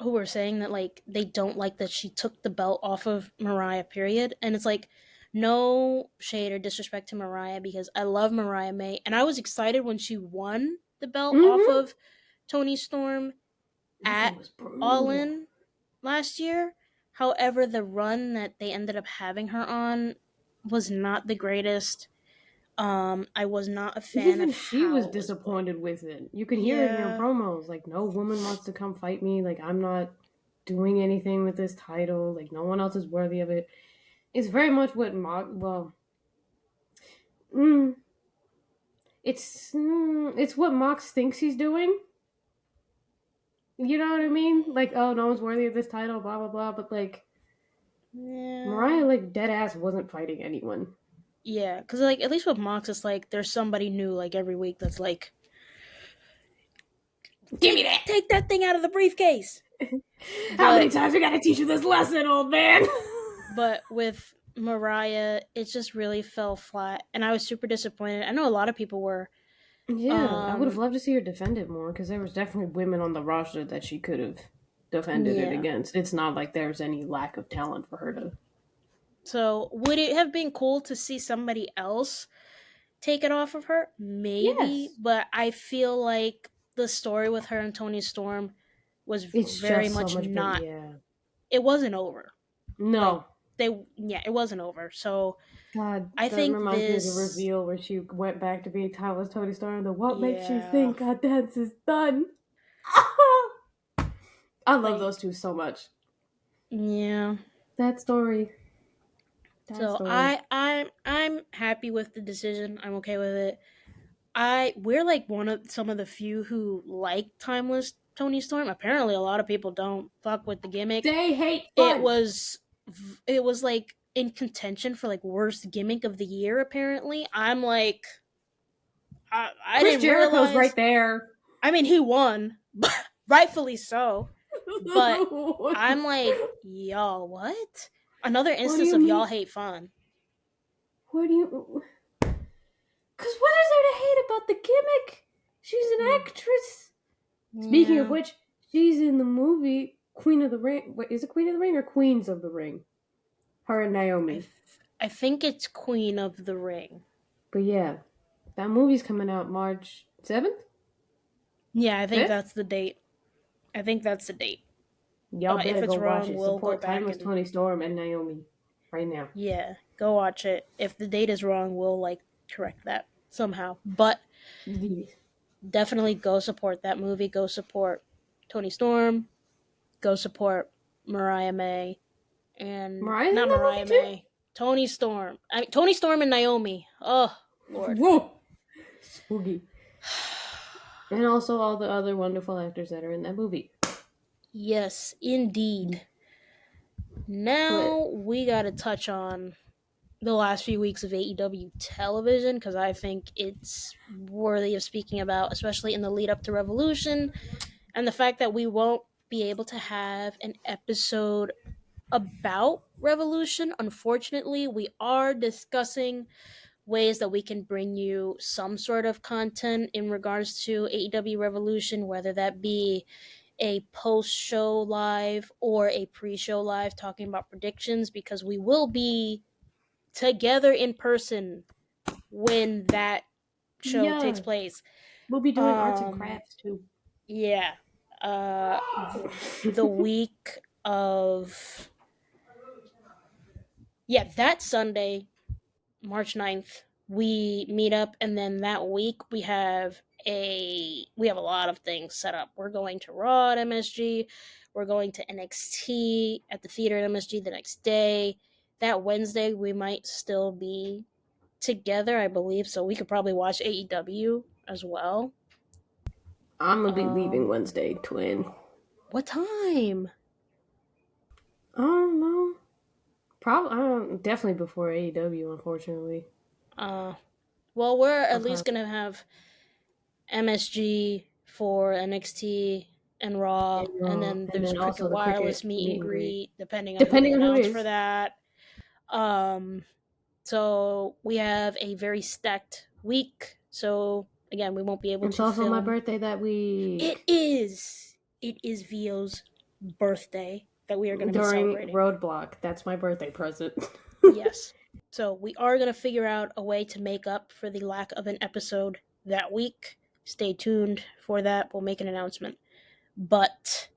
who were saying that like they don't like that she took the belt off of Mariah, period. And it's like, no shade or disrespect to Mariah, because I love Mariah May, and I was excited when she won the belt off of Toni Storm at All In last year. However, the run that they ended up having her on was not the greatest. I was not a fan Even of she how was disappointed with it. You could hear it in her promos, like, no woman wants to come fight me, like, I'm not doing anything with this title, like, no one else is worthy of it. It's very much what it's what Mox thinks he's doing. You know what I mean? Like, oh, no one's worthy of this title, blah blah blah. But like, Mariah, like, dead ass wasn't fighting anyone. Yeah, because like at least with Mox, it's like there's somebody new like every week that's like, give me that, take that thing out of the briefcase. How many times we gotta teach you this lesson, old man? But with Mariah, it just really fell flat, and I was super disappointed. I know a lot of people were. Yeah, I would have loved to see her defend it more, because there was definitely women on the roster that she could have defended it against. It's not like there's any lack of talent for her to. So would it have been cool to see somebody else take it off of her? Maybe, yes. But I feel like the story with her and Toni Storm was very much not. It wasn't over. No. It wasn't over. So God, I think reminds me of the reveal where she went back to being timeless Toni Storm. What makes you think our dance is done? I love those two so much. Yeah. That story. I'm happy with the decision. I'm okay with it. We're like one of some of the few who like timeless Toni Storm. Apparently, a lot of people don't fuck with the gimmick. They hate fun. It was like in contention for like worst gimmick of the year. Apparently, I'm like, I Chris didn't Jericho's realize, right there. I mean, he won, rightfully so. But I'm like, y'all, what? Another instance of y'all hate fun. What do you? Because what is there to hate about the gimmick? She's an actress. Speaking of which, she's in the movie Queen of the Ring. Wait, is it Queen of the Ring or Queens of the Ring? Her and Naomi. I think it's Queen of the Ring. But yeah, that movie's coming out March 7th? Yeah, I think that's the date. Y'all better go watch it. Support timeless Toni Storm and Naomi right now. Yeah, go watch it. If the date is wrong, we'll like correct that somehow. But definitely go support that movie. Go support Toni Storm. Go support Mariah May. And not Mariah May. Toni Storm. Toni Storm and Naomi. Oh, Lord. Whoa. Spooky. And also all the other wonderful actors that are in that movie. Yes, indeed. Now we got to touch on the last few weeks of AEW television, because I think it's worthy of speaking about, especially in the lead up to Revolution, and the fact that we won't be able to have an episode about Revolution. Unfortunately, we are discussing ways that we can bring you some sort of content in regards to AEW Revolution, whether that be a post-show live or a pre-show live talking about predictions, because we will be together in person when that show takes place. We'll be doing arts and crafts too. Yeah. The week of that Sunday, March 9th, we meet up, and then that week we have a lot of things set up. We're going to Raw at MSG. We're going to NXT at the theater at MSG the next day. That Wednesday we might still be together, I believe, so we could probably watch AEW as well. I'm gonna be leaving Wednesday, twin. What time? I don't know. Probably, definitely before AEW, unfortunately. Well, we're at least gonna have MSG for NXT and Raw, and then And there's then Cricket also the Cricket Wireless meet and greet, depending on who they depending on who it announce for is. that. So we have a very stacked week. So again, we won't be able It's to also my film. birthday that week. It is. It is Vio's birthday that we are going to be During celebrating. Roadblock. That's my birthday present. Yes. So we are going to figure out a way to make up for the lack of an episode that week. Stay tuned for that. We'll make an announcement. But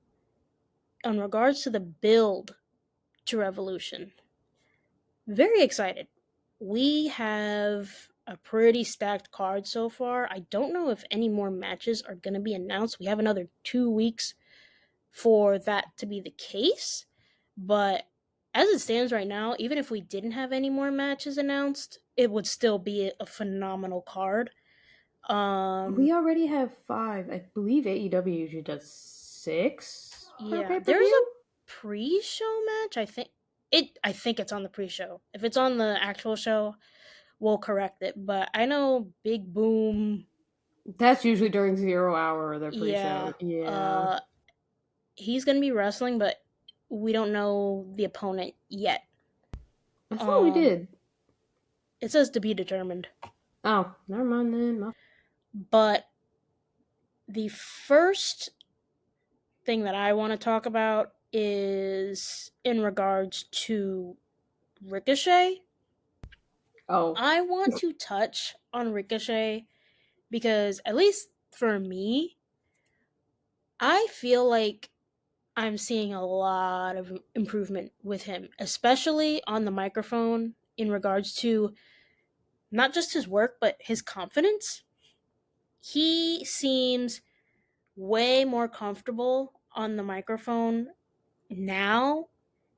in regards to the build to Revolution, very excited. We have a pretty stacked card so far. I don't know if any more matches are going to be announced. We have another 2 weeks for that to be the case. But as it stands right now, even if we didn't have any more matches announced, it would still be a phenomenal card. We already have 5. I believe AEW usually does 6 per Yeah, there's a pay-per-view. pre-show match. I think it's on the pre-show. If it's on the actual show, we'll correct it. But I know Big Boom. That's usually during 0 hour or their Yeah, pre-show. Yeah. he's gonna be wrestling, but we don't know the opponent yet. I thought we did. It says to be determined. Oh, never mind then. But the first thing that I want to talk about is in regards to Ricochet. Oh. I want to touch on Ricochet because, at least for me, I feel like I'm seeing a lot of improvement with him, especially on the microphone in regards to not just his work, but his confidence. He seems way more comfortable on the microphone now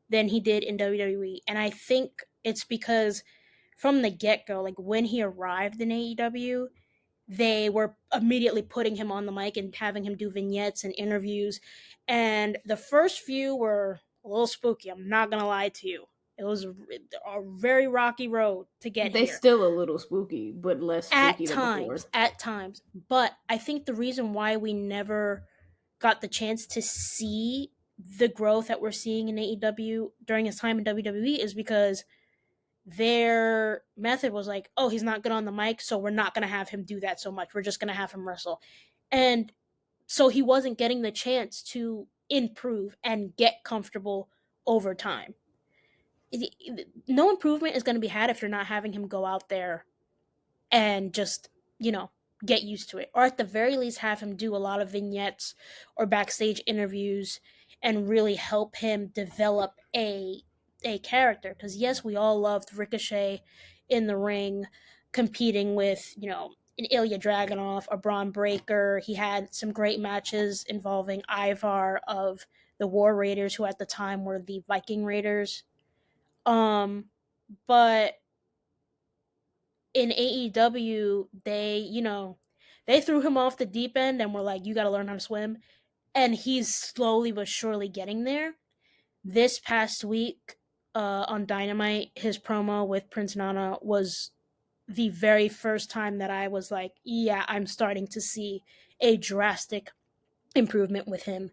than he did in WWE. And I think it's because from the get go, like when he arrived in AEW, they were immediately putting him on the mic and having him do vignettes and interviews. And the first few were a little spooky. I'm not going to lie to you. It was a very rocky road to get They here. still a little spooky, but less spooky than before. At times. But I think the reason why we never got the chance to see the growth that we're seeing in AEW during his time in WWE is because their method was like, oh, he's not good on the mic, so we're not going to have him do that so much. We're just going to have him wrestle. And so he wasn't getting the chance to improve and get comfortable over time. No improvement is going to be had if you're not having him go out there and just, get used to it. Or at the very least, have him do a lot of vignettes or backstage interviews and really help him develop a character. Because yes, we all loved Ricochet in the ring, competing with, an Ilya Dragunov, a Braun Breaker. He had some great matches involving Ivar of the War Raiders, who at the time were the Viking Raiders. But in AEW, they threw him off the deep end and were like, you got to learn how to swim. And he's slowly but surely getting there. This past week on Dynamite, his promo with Prince Nana was the very first time that I was like, yeah, I'm starting to see a drastic improvement with him.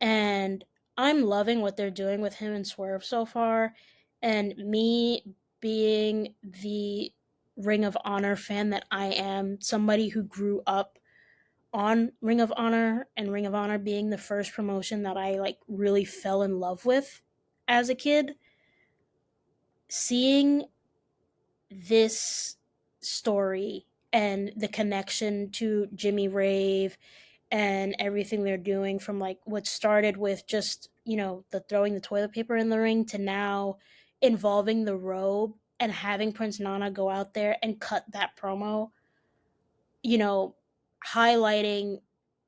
And I'm loving what they're doing with him and Swerve so far. And me being the Ring of Honor fan that I am, somebody who grew up on Ring of Honor, and Ring of Honor being the first promotion that I really fell in love with as a kid, seeing this story and the connection to Jimmy Rave and everything they're doing, from what started with just, the throwing the toilet paper in the ring to now involving the robe and having Prince Nana go out there and cut that promo, highlighting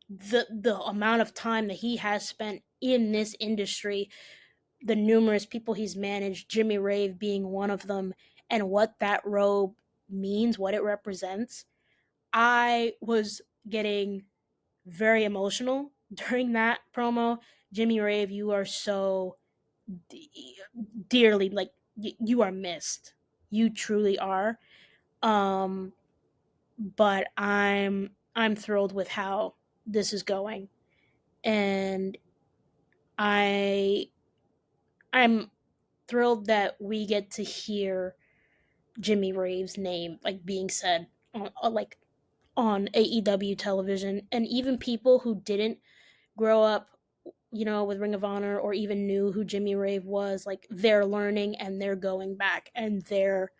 the amount of time that he has spent in this industry, the numerous people he's managed, Jimmy Rave being one of them, and what that robe means, what it represents. I was getting very emotional during that promo. Jimmy Rave, you are so dearly. Like you are missed. You truly are. But I'm thrilled with how this is going, and I I'm thrilled that we get to hear Jimmy Rave's name like being said on AEW television, and even people who didn't grow up, with Ring of Honor or even knew who Jimmy Rave was, like they're learning and they're going back and they're,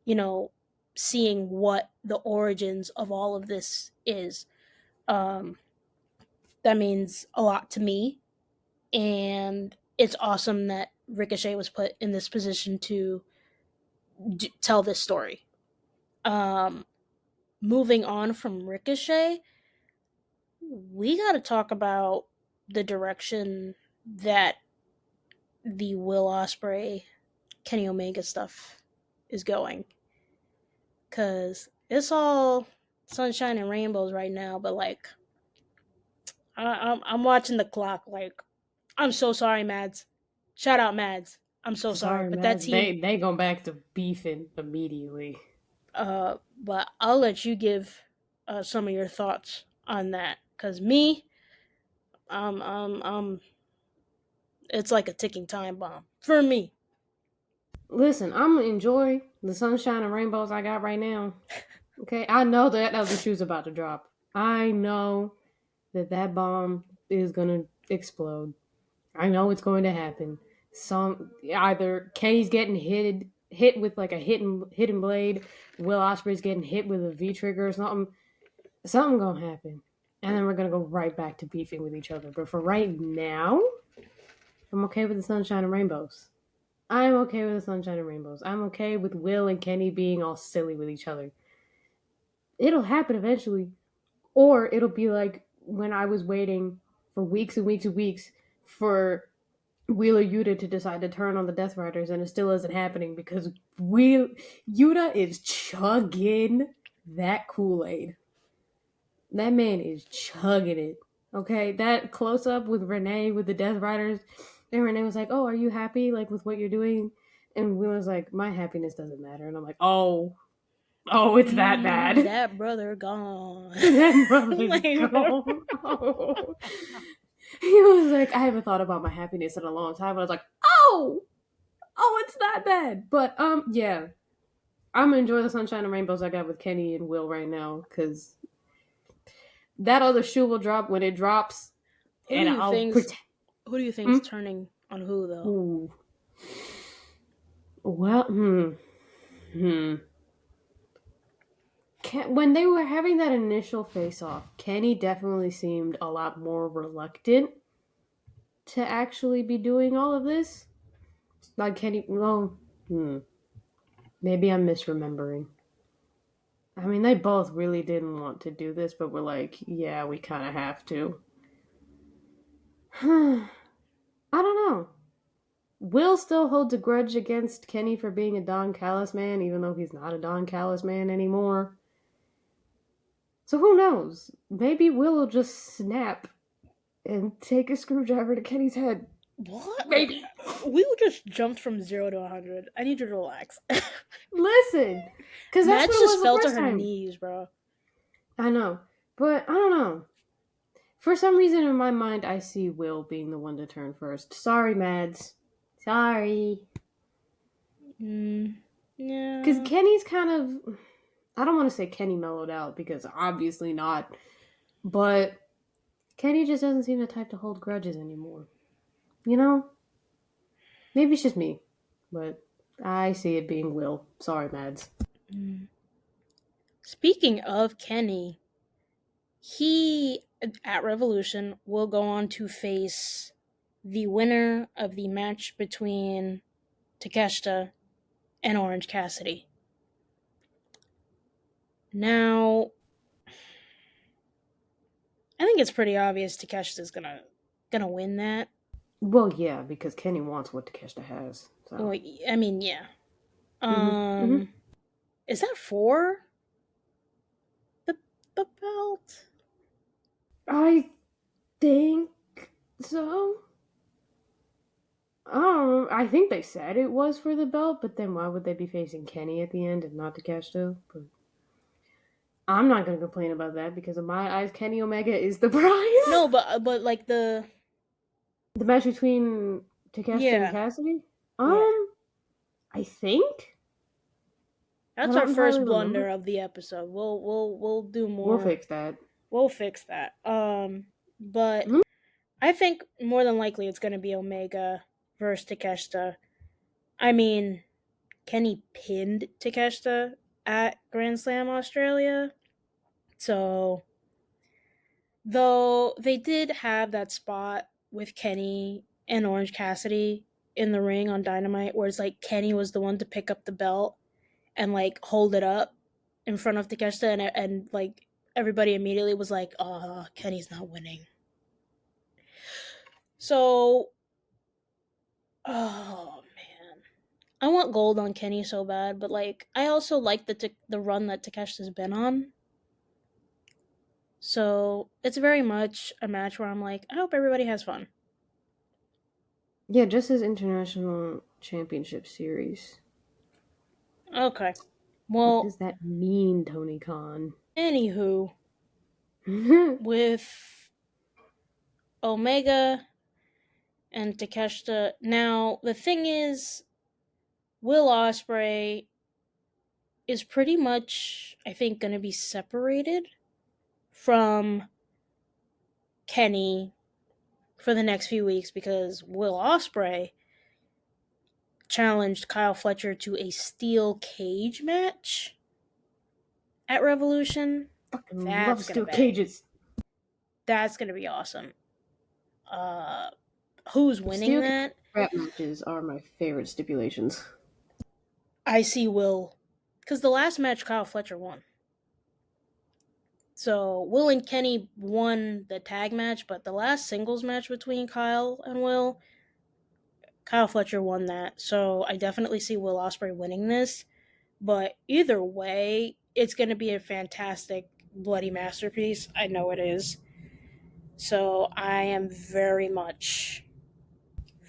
you know, seeing what the origins of all of this is. Um, that means a lot to me, and it's awesome that Ricochet was put in this position to tell this story. Um, moving on from Ricochet, we got to talk about the direction that the Will Ospreay Kenny Omega stuff is going, because it's all sunshine and rainbows right now. But like, I'm watching the clock. Like, I'm so sorry, Mads. Shout out, Mads. I'm so sorry, but that Mads. team. They go back to beefing immediately. But I'll let you give some of your thoughts on that, because me, it's like a ticking time bomb for me. Listen, I'm gonna enjoy the sunshine and rainbows I got right now. Okay, I know that other shoe's about to drop. I know that bomb is gonna explode. I know it's going to happen. Some either Kenny's getting hit with like a hidden blade, Will Ospreay's getting hit with a V trigger or something. Something gonna happen, and then we're gonna go right back to beefing with each other. But for right now, I'm okay with the sunshine and rainbows. I'm okay with the sunshine and rainbows. I'm okay with Will and Kenny being all silly with each other. It'll happen eventually. Or it'll be like when I was waiting for weeks and weeks and weeks for Wheeler Yuta to decide to turn on the Death Riders, and it still isn't happening because Yuta is chugging that Kool-Aid. That man is chugging it. Okay, that close up with Renee with the Death Riders, and Renee was like, "Oh, are you happy like with what you're doing?" And Wheeler was like, "My happiness doesn't matter," and I'm like, "Oh, it's that bad." That brother gone. That brother's gone. Oh. He was like, I haven't thought about my happiness in a long time. I was like, oh, it's that bad. But yeah, I'm gonna enjoy the sunshine and rainbows I got with Kenny and Will right now, because that other shoe will drop when it drops, and I'll pretend. Who do you think's turning on who though? Ooh. Well, when they were having that initial face-off, Kenny definitely seemed a lot more reluctant to actually be doing all of this. Like Kenny, maybe I'm misremembering. I mean, they both really didn't want to do this, but we're like, yeah, we kind of have to. I don't know. Will still holds a grudge against Kenny for being a Don Callis man, even though he's not a Don Callis man anymore. So who knows? Maybe Will will just snap and take a screwdriver to Kenny's head. What? Maybe. We just jumped from 0 to 100. I need you to relax. Listen, because that's what it just was fell the to first her time. knees, bro. I know, but I don't know. For some reason in my mind, I see Will being the one to turn first. Sorry, Mads. Sorry. Yeah. Because Kenny's kind of... I don't want to say Kenny mellowed out, because obviously not. But Kenny just doesn't seem the type to hold grudges anymore. You know? Maybe it's just me. But I see it being Will. Sorry, Mads. Speaking of Kenny, he, at Revolution, will go on to face the winner of the match between Takeshita and Orange Cassidy. Now, I think it's pretty obvious Takeshita's gonna win that. Well, yeah, because Kenny wants what Takeshita has. So. Well, I mean, yeah. Mm-hmm. Is that for the belt? I think so. I think they said it was for the belt, but then why would they be facing Kenny at the end and not Takeshita? But I'm not going to complain about that because in my eyes, Kenny Omega is the prize. No, but like the match between Takeshita and Cassidy. I think that's our first blunder of the episode. We'll do more. We'll fix that. But I think more than likely it's going to be Omega versus Takeshita. I mean, Kenny pinned Takeshita at Grand Slam Australia. So, though they did have that spot with Kenny and Orange Cassidy in the ring on Dynamite where it's like Kenny was the one to pick up the belt and like hold it up in front of Takeshita and like everybody immediately was like, oh, Kenny's not winning. So, oh man, I want gold on Kenny so bad, but like I also like the run that Takeshita's been on. So it's very much a match where I'm like, I hope everybody has fun. Yeah, just as International Championship Series. Okay. Well, what does that mean, Tony Khan? Anywho, with Omega and Takeshita. Now, the thing is, Will Ospreay is pretty much, I think, going to be separated from Kenny for the next few weeks because Will Ospreay challenged Kyle Fletcher to a steel cage match at Revolution. Fucking love steel cages. That's going to be awesome. Who's winning that? Rap matches are my favorite stipulations. I see Will. Because the last match, Kyle Fletcher won. So, Will and Kenny won the tag match, but the last singles match between Kyle and Will, Kyle Fletcher won that. So, I definitely see Will Ospreay winning this. But either way, it's going to be a fantastic bloody masterpiece. I know it is. So, I am very much...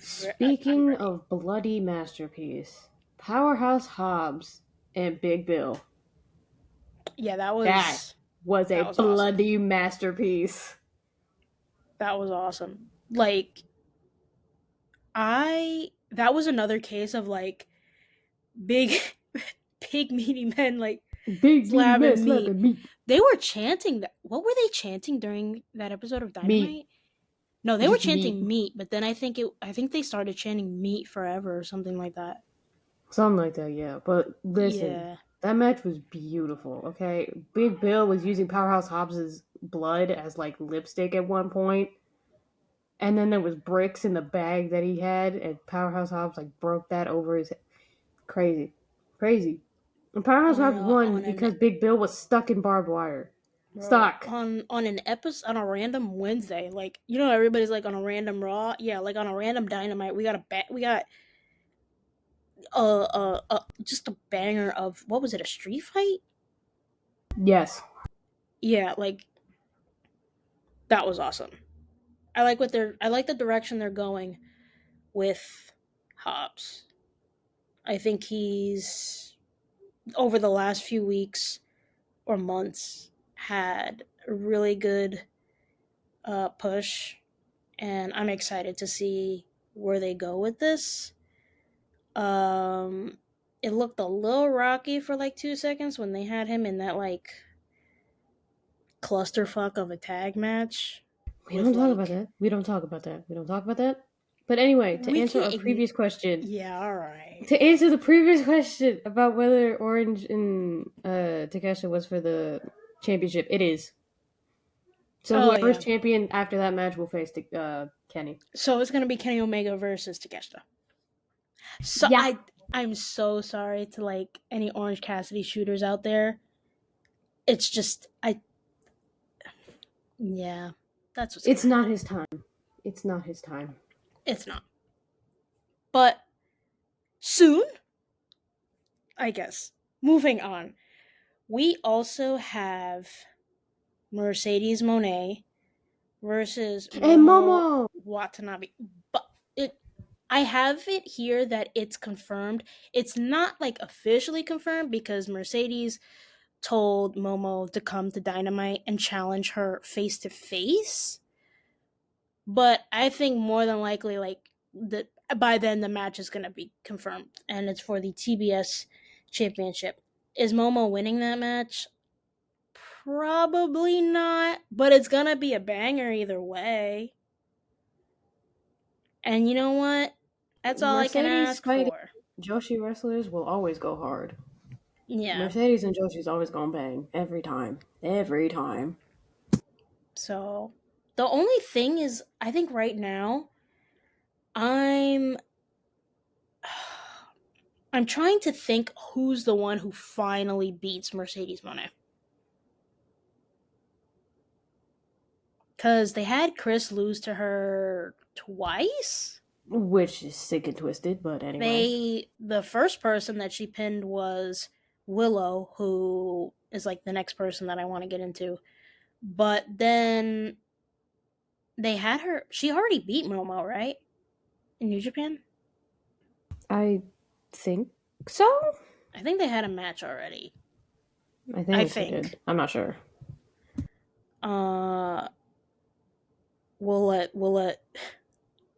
Speaking of bloody masterpiece, Powerhouse Hobbs and Big Bill. Yeah, that was a bloody awesome. Masterpiece. That was awesome. Like, that was another case of like big meaty men like big slapping meat. They were chanting that. What were they chanting during that episode of Dynamite? Meat. No, they were chanting meat, but then I think they started chanting meat forever or something like that. Something like that, yeah. But listen, that match was beautiful, okay? Big Bill was using Powerhouse Hobbs' blood as like lipstick at one point. And then there was bricks in the bag that he had, and Powerhouse Hobbs like broke that over his head. Crazy. And Powerhouse Hobbs won because Big Bill was stuck in barbed wire. Stuck on an episode on a random Wednesday, like everybody's like on a random Raw, like on a random Dynamite. We got just a banger of what was it? A street fight? Yes. Yeah, like that was awesome. I like the direction they're going with Hobbs. I think he's over the last few weeks or months had a really good push, and I'm excited to see where they go with this. It looked a little rocky for like 2 seconds when they had him in that like clusterfuck of a tag match. We don't talk about that. But anyway, to answer our previous question. Yeah, all right. To answer the previous question about whether Orange and Takeshita was for the championship, it is. So whoever's champion after that match will face Kenny. So it's going to be Kenny Omega versus Takeshita. So yeah. I'm so sorry to like any Orange Cassidy shooters out there. It's just yeah, that's what's. It's not his time. It's not his time. It's not. But soon, I guess. Moving on, we also have Mercedes Moné versus Momo Watanabe. But I have it here that it's confirmed. It's not like officially confirmed because Mercedes told Momo to come to Dynamite and challenge her face to face. But I think more than likely, like by then the match is gonna be confirmed, and it's for the TBS championship. Is Momo winning that match? Probably not, but it's gonna be a banger either way. And you know what? That's all I can ask for. Joshi wrestlers will always go hard. Yeah. Mercedes and Joshi's always gonna bang every time. Every time. So the only thing is, I think right now I'm trying to think who's the one who finally beats Mercedes Moné. Because they had Chris lose to her twice? Which is sick and twisted, but anyway. The first person that she pinned was Willow, who is like the next person that I want to get into. But then they had her. She already beat Momo, right? In New Japan? I think so. I think they had a match already. I think. They did. I'm not sure. We'll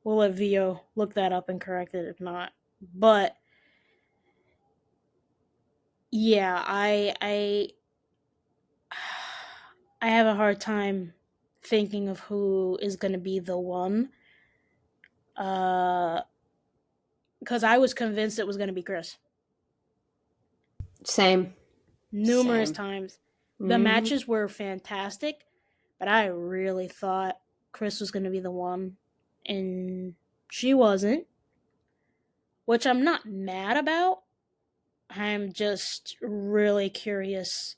let Vio look that up and correct it if not. But yeah, I have a hard time thinking of who is going to be the one. Because I was convinced it was going to be Chris. Same. Numerous times. The matches were fantastic, but I really thought Chris was going to be the one, and she wasn't, which I'm not mad about. I'm just really curious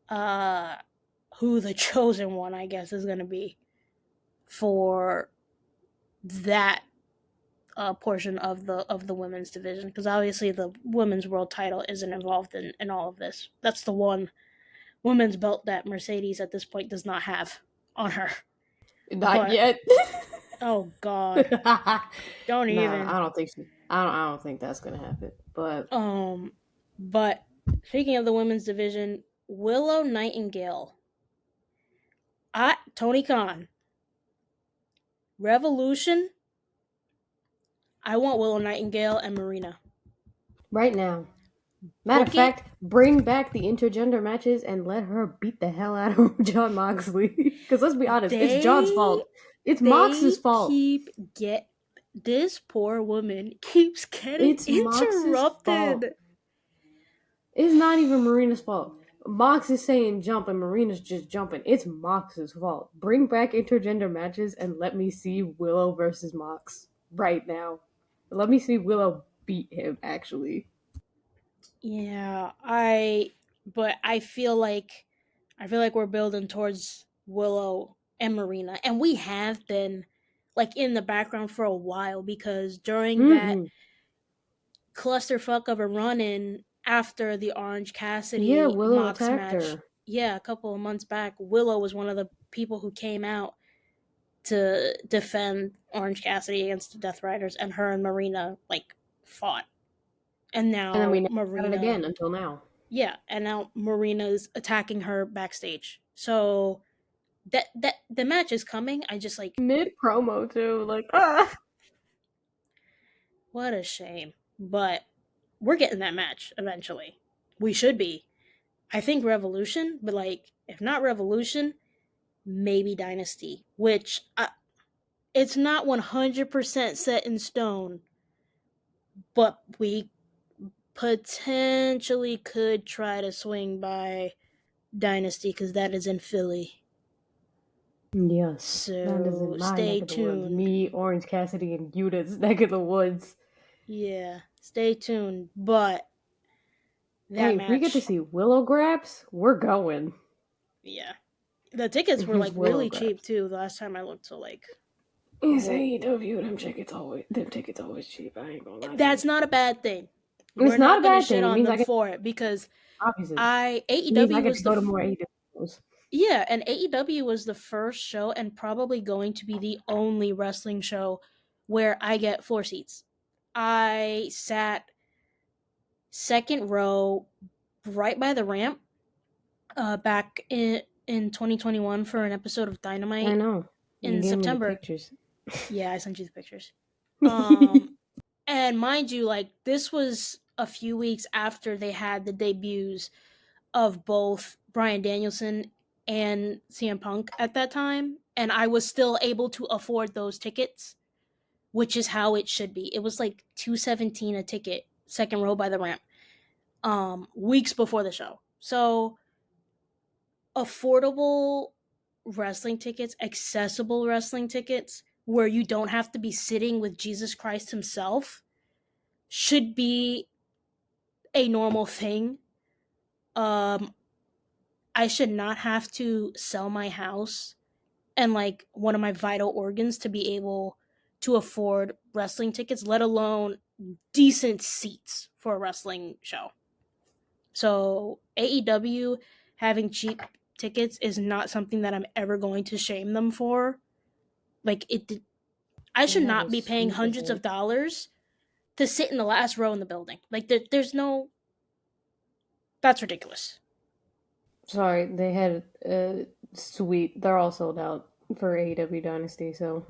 who the chosen one, I guess, is going to be for that portion of the women's division, because obviously the women's world title isn't involved in all of this. That's the one women's belt that Mercedes at this point does not have on her. Not yet. Oh God! Don't even. I don't think so. I don't think that's gonna happen. But speaking of the women's division, Willow Nightingale, Tony Khan, Revolution. I want Willow Nightingale and Marina right now. Matter of fact, bring back the intergender matches and let her beat the hell out of Jon Moxley. Because let's be honest, it's John's fault. It's Mox's fault. This poor woman keeps getting interrupted. It's not even Marina's fault. Mox is saying jump and Marina's just jumping. It's Mox's fault. Bring back intergender matches and let me see Willow versus Mox right now. Let me see Willow beat him, actually. Yeah, I feel like we're building towards Willow and Marina, and we have been like in the background for a while, because during that clusterfuck of a run-in after the Orange Cassidy Mox match, a couple of months back, Willow was one of the people who came out to defend Orange Cassidy against the Death Riders, and her and Marina like fought. And now then we never got it again until now. Yeah, and now Marina's attacking her backstage. So that the match is coming. I just like mid promo too, like what a shame. But we're getting that match eventually. We should be. I think Revolution, but like if not Revolution, maybe Dynasty, which it's not 100% set in stone, but we potentially could try to swing by Dynasty, because that is in Philly. Yes. So stay tuned. Me, Orange Cassidy, and Yuta's neck of the woods. Yeah, stay tuned. But if we get to see Willow Graps, we're going. Yeah. The tickets were like really cheap too the last time I looked, so like it's AEW, them tickets always cheap. I ain't gonna lie. That's not a bad thing. It's not a bad thing. Shit on them for it, because obviously AEW was go to more AEW shows. Yeah, and AEW was the first show and probably going to be the only wrestling show where I get floor seats. I sat second row right by the ramp back in 2021 for an episode of Dynamite. I know. You in gave September. Me the pictures. Yeah, I sent you the pictures. And mind you, like, this was a few weeks after they had the debuts of both Bryan Danielson and CM Punk at that time, and I was still able to afford those tickets, which is how it should be. It was like $217 a ticket, second row by the ramp, weeks before the show. So affordable wrestling tickets, accessible wrestling tickets, where you don't have to be sitting with Jesus Christ himself, should be a normal thing. I should not have to sell my house and like one of my vital organs to be able to afford wrestling tickets, let alone decent seats for a wrestling show. So AEW having cheap tickets is not something that I'm ever going to shame them for. Like, I should not be paying hundreds of dollars to sit in the last row in the building. Like, there's no... That's ridiculous. Sorry, they had sweet. They're all sold out for AEW Dynasty, so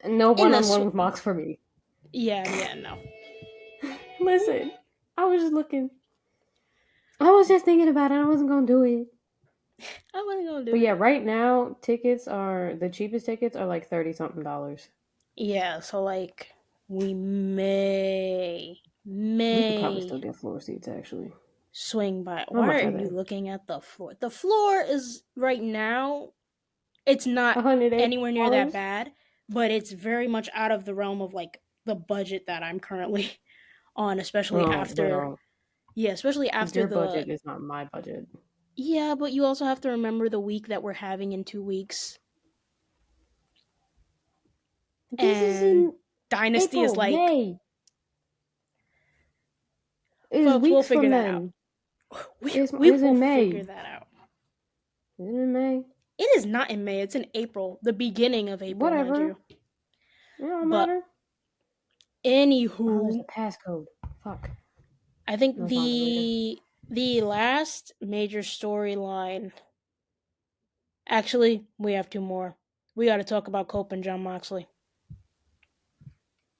no one-on-one with Mox for me. Yeah, no. Listen, I was just looking. I was just thinking about it. I wasn't gonna do it. I wasn't gonna do it. But yeah, right now the cheapest tickets are like $30-something. Yeah, so like we may We could probably still get floor seats actually. Swing by. Why are you looking at the floor? The floor is right now, it's not anywhere near that bad, but it's very much out of the realm of like the budget that I'm currently on, especially after your budget is not my budget. Yeah, but you also have to remember the week that we're having in 2 weeks. This is in Dynasty April, is like May. Folks, we'll figure that out. We will in May. Figure that out. Is it in May? It is not in May. It's in April. The beginning of April. Whatever. Mind you. It don't matter. Anywho, there's a passcode. Fuck. I think the last major storyline. Actually, we have 2 more. We got to talk about Cope and Jon Moxley.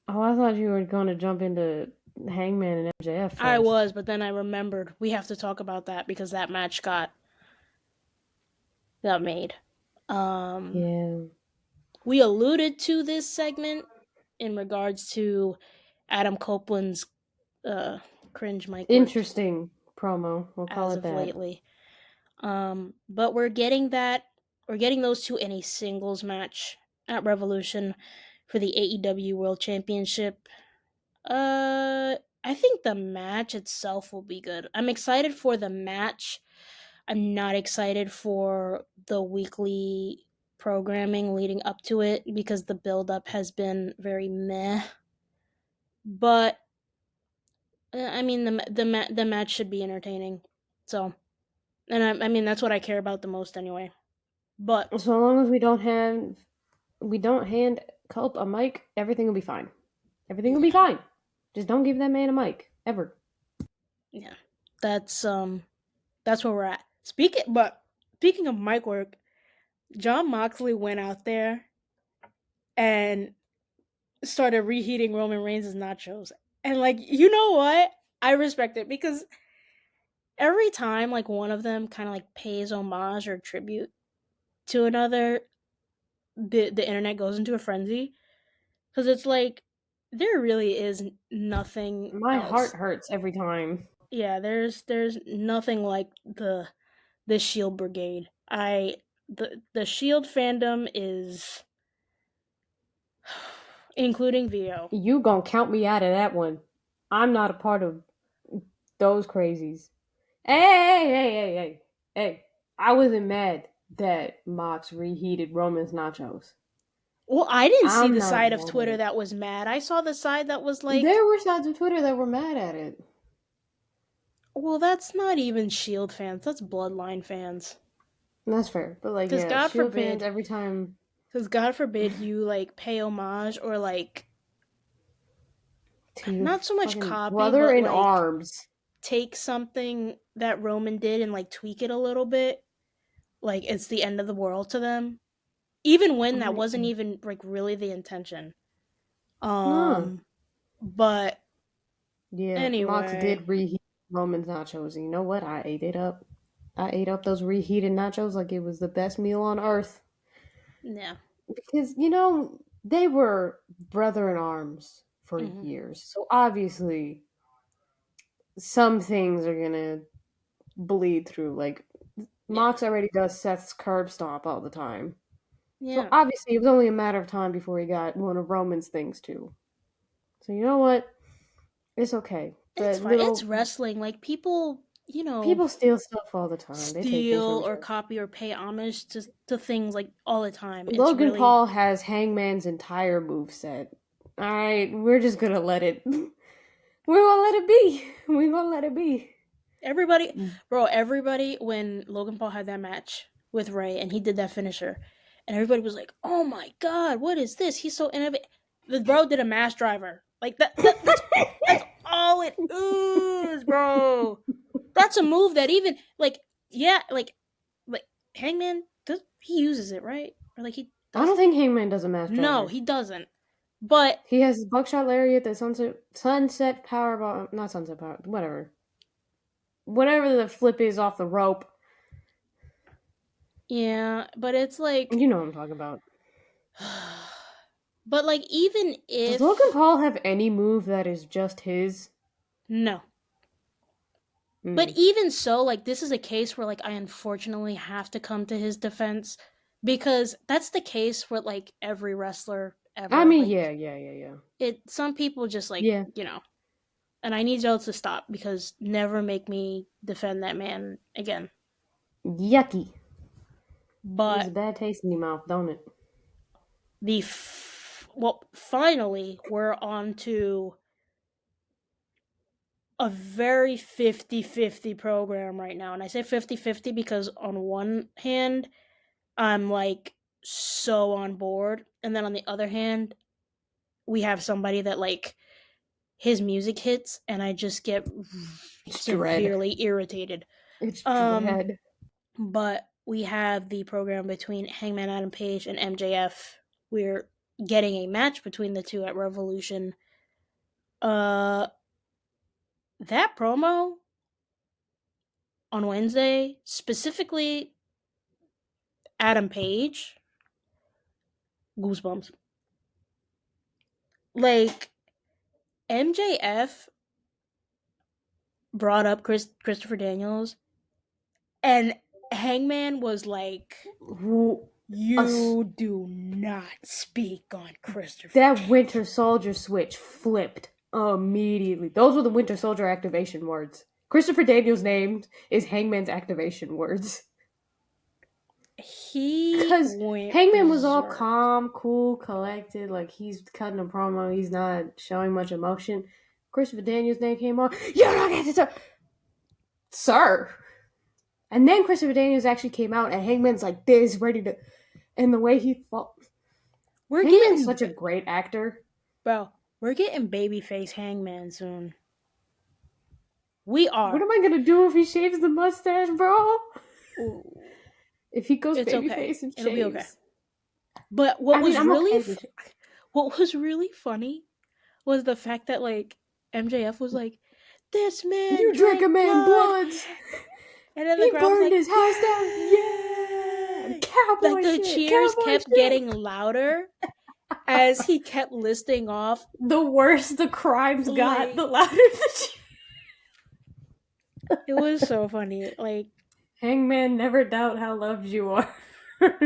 Oh, I thought you were going to jump into Hangman and MJF first. I was, but then I remembered we have to talk about that because that match got made. Yeah. We alluded to this segment in regards to Adam Copeland's cringe mic. Interesting promo. We'll call it that. Lately. But we're getting that. We're getting those 2 in a singles match at Revolution for the AEW World Championship. I think the match itself will be good. I'm excited for the match. I'm not excited for the weekly programming leading up to it because the build-up has been very meh. But I mean, the match should be entertaining. So, and I mean that's what I care about the most anyway. But so long as we don't hand Culp a mic, everything will be fine. Everything will be fine. Just don't give that man a mic ever. Yeah, that's where we're at. Speaking of mic work, Jon Moxley went out there and started reheating Roman Reigns' nachos, and like, you know what? I respect it because every time like one of them kind of like pays homage or tribute to another, the internet goes into a frenzy because it's like there really is nothing. My heart hurts every time. Yeah, there's nothing like the Shield Brigade. The Shield fandom is, including Vio. You gonna count me out of that one? I'm not a part of those crazies. Hey! I wasn't mad that Mox reheated Roman's nachos. Well, I didn't see the side of Twitter that was mad. I saw the side that was like... There were sides of Twitter that were mad at it. Well, that's not even Shield fans. That's Bloodline fans. That's fair. But like, yeah, God Shield forbid, fans, every time Because God forbid you like pay homage or like to your not so much copy, brother but in like arms. take something that Roman did and like tweak it a little bit. Like it's the end of the world to them. Even when that wasn't even like really the intention. But yeah, anyway. Mox did reheat Roman's nachos, and you know what? I ate it up. I ate up those reheated nachos like it was the best meal on earth. Yeah. Because, you know, they were brother in arms for years. So obviously, some things are going to bleed through. Like, Mox already does Seth's curb stomp all the time. Yeah. So obviously, it was only a matter of time before he got one of Roman's things, too. So you know what? It's okay. It's fine. It's wrestling. Like, people, you know, people steal stuff all the time. They take things from or copy or pay homage to things like all the time. Logan Paul has Hangman's entire moveset. Alright, we're just gonna let it. We're gonna let it be. We're gonna let it be. Everybody, when Logan Paul had that match with Ray and he did that finisher, and everybody was like, "Oh my god, what is this? He's so innovative." The bro did a mass driver. Like that's all it is, bro. That's a move that even like Hangman he uses it, right? Or like he I don't think Hangman does a mass driver. No, he doesn't. But he has his buckshot lariat, the sunset powerbomb, not sunset power, whatever the flip is off the rope. Yeah, but it's like, you know what I'm talking about. But like, even if does Logan Paul have any move that is just his? No. But even so, like, this is a case where like I unfortunately have to come to his defense, because that's the case for like every wrestler ever. I mean, like, yeah. Some people just like, you know, and I need y'all to stop, because never make me defend that man again. Yucky. But it's a bad taste in your mouth, don't it? Finally, we're on to a very 50-50 program right now. And I say 50-50 because on one hand, I'm like so on board. And then on the other hand, we have somebody that like his music hits and I just get severely irritated. It's dread. But we have the program between Hangman Adam Page and MJF. We're getting a match between the two at Revolution. That promo on Wednesday, specifically Adam Page, goosebumps. Like, MJF brought up Christopher Daniels, and Hangman was like, "You do not speak on Christopher." That Winter Soldier switch flipped immediately. Those were the Winter Soldier activation words. Christopher Daniels' name is Hangman's activation words. Because Hangman was all calm, cool, collected, like he's cutting a promo, he's not showing much emotion. Christopher Daniels' name came on. You don't get to, sir. And then Christopher Daniels actually came out, and Hangman's like this, ready to, and the way he fought. Hangman's such a great actor, bro. We're getting babyface Hangman soon. We are. What am I gonna do if he shaves the mustache, bro? Ooh. If he goes babyface and shaves, it'll be okay. But what was really funny was the fact that like MJF was like, "This man, you drink a man's blood," and then he burned his house down. Yeah, cowboy like the cheers kept getting louder as he kept listing off. The worse the crimes got, the louder the cheers. It was so funny. Like, Hangman, never doubt how loved you are.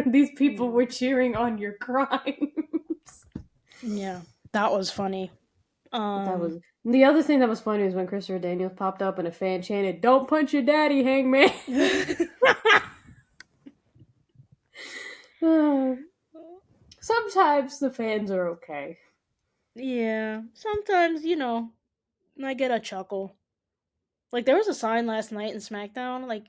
These people were cheering on your crimes. Yeah, that was funny. That was the other thing that was funny is when Christopher Daniels popped up and a fan chanted, "Don't punch your daddy, Hangman." Sometimes the fans are okay. Yeah, sometimes, you know, I get a chuckle. Like, there was a sign last night in SmackDown, like,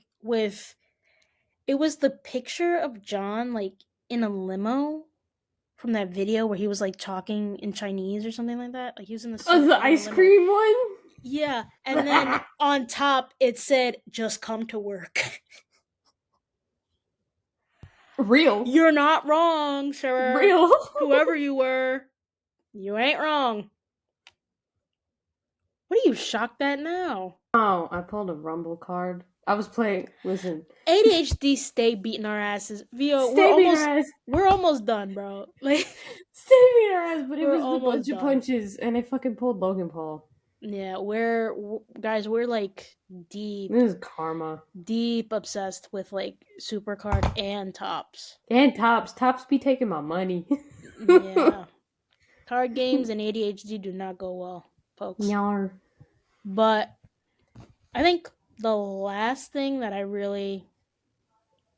it was the picture of John, like, in a limo, from that video where he was like talking in Chinese or something like that. Like he was in the Oh, the ice cream one? Yeah, and then on top it said, "Just come to work." Real. You're not wrong, sir. Real. Whoever you were, you ain't wrong. What are you shocked at now? Oh, I pulled a Rumble card. I was playing. Listen, ADHD stay beating our asses. Vio, we're almost done, bro. Like, stay beating our ass, but it was the bunch of punches, and I fucking pulled Logan Paul. Yeah, we're like deep. This is karma. Deep obsessed with like Supercard and Tops. And Tops. Tops be taking my money. Yeah. Card games and ADHD do not go well, folks. Yar. But I think the last thing that I really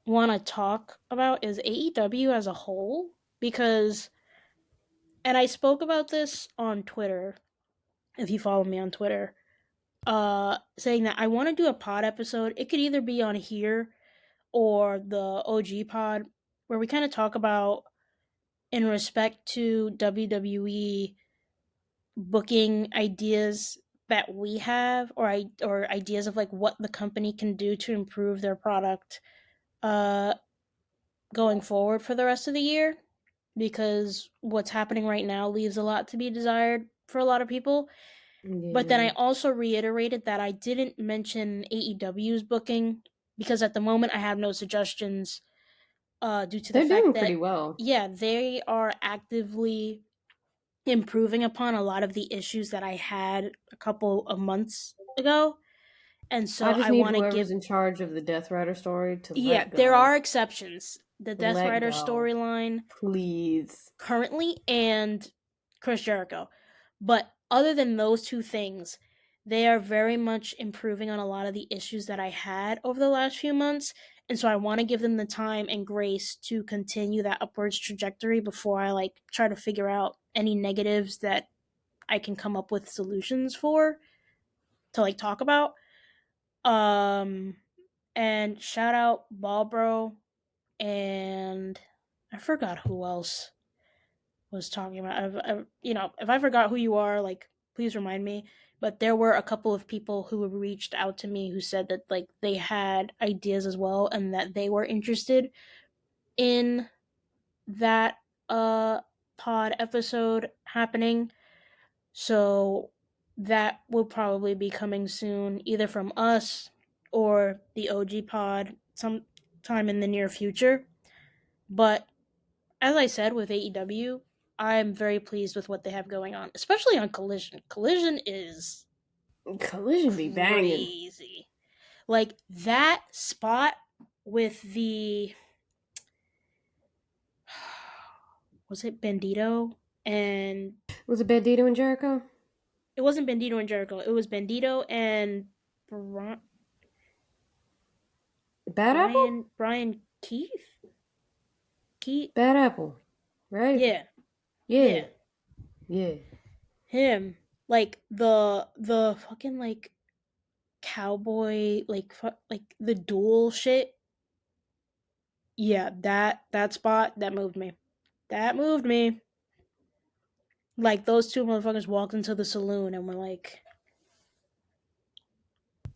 want to talk about is AEW as a whole, because, and I spoke about this on Twitter, if you follow me on Twitter, saying that I want to do a pod episode. It could either be on here or the OG pod, where we kind of talk about, in respect to WWE booking ideas that we have, or ideas of like what the company can do to improve their product going forward for the rest of the year, because what's happening right now leaves a lot to be desired for a lot of people. Yeah. But then I also reiterated that I didn't mention AEW's booking because at the moment I have no suggestions due to the fact that they're doing pretty well. Yeah, they are actively improving upon a lot of the issues that I had a couple of months ago. And so I just need whoever's in charge of the Death Rider story to let go. There are exceptions. The Death Rider storyline, please, currently, and Chris Jericho. But other than those two things, they are very much improving on a lot of the issues that I had over the last few months. And so I want to give them the time and grace to continue that upwards trajectory before I like try to figure out any negatives that I can come up with solutions for to like talk about. And shout out Ballbro, and I forgot who else was talking about. If I forgot who you are, like, please remind me. But there were a couple of people who reached out to me who said that like they had ideas as well, and that they were interested in that pod episode happening. So that will probably be coming soon, either from us or the OG pod sometime in the near future. But as I said with AEW, I'm very pleased with what they have going on, especially on Collision. Collision be banging. Crazy. Like that spot with the, was it Bandito and, was it Bandito and Jericho? It wasn't Bandito and Jericho. It was Bandito and Brian Keith. Bad Apple, right? Yeah. Him, like the fucking like cowboy, like the dual shit. Yeah, that spot that moved me. Like those two motherfuckers walked into the saloon and were like.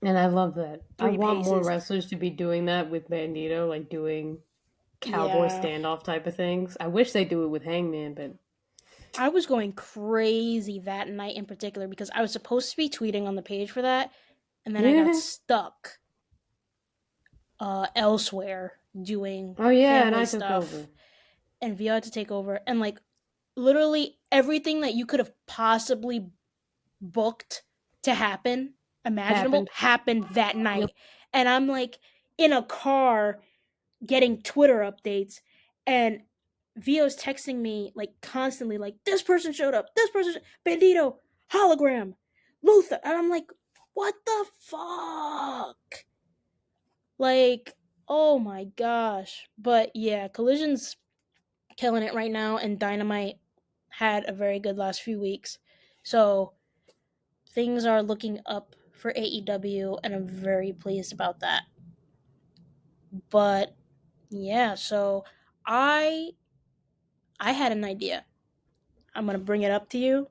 And I love that. I want more wrestlers to be doing that with Bandito, like doing cowboy standoff type of things. I wish they do it with Hangman, but I was going crazy that night in particular because I was supposed to be tweeting on the page for that, and then I got stuck elsewhere doing and I took over. And Vio had to take over, and like literally everything that you could have possibly booked to happen, imaginable, happened that night. Yep. And I'm like in a car getting Twitter updates, and Vio's texting me like constantly, like, this person showed up, Bandito, hologram, Luther, and I'm like, what the fuck? Like, oh my gosh. But yeah, Collision's killing it right now, and Dynamite had a very good last few weeks. So things are looking up for AEW, and I'm very pleased about that. But yeah, so I I had an idea. I'm going to bring it up to you.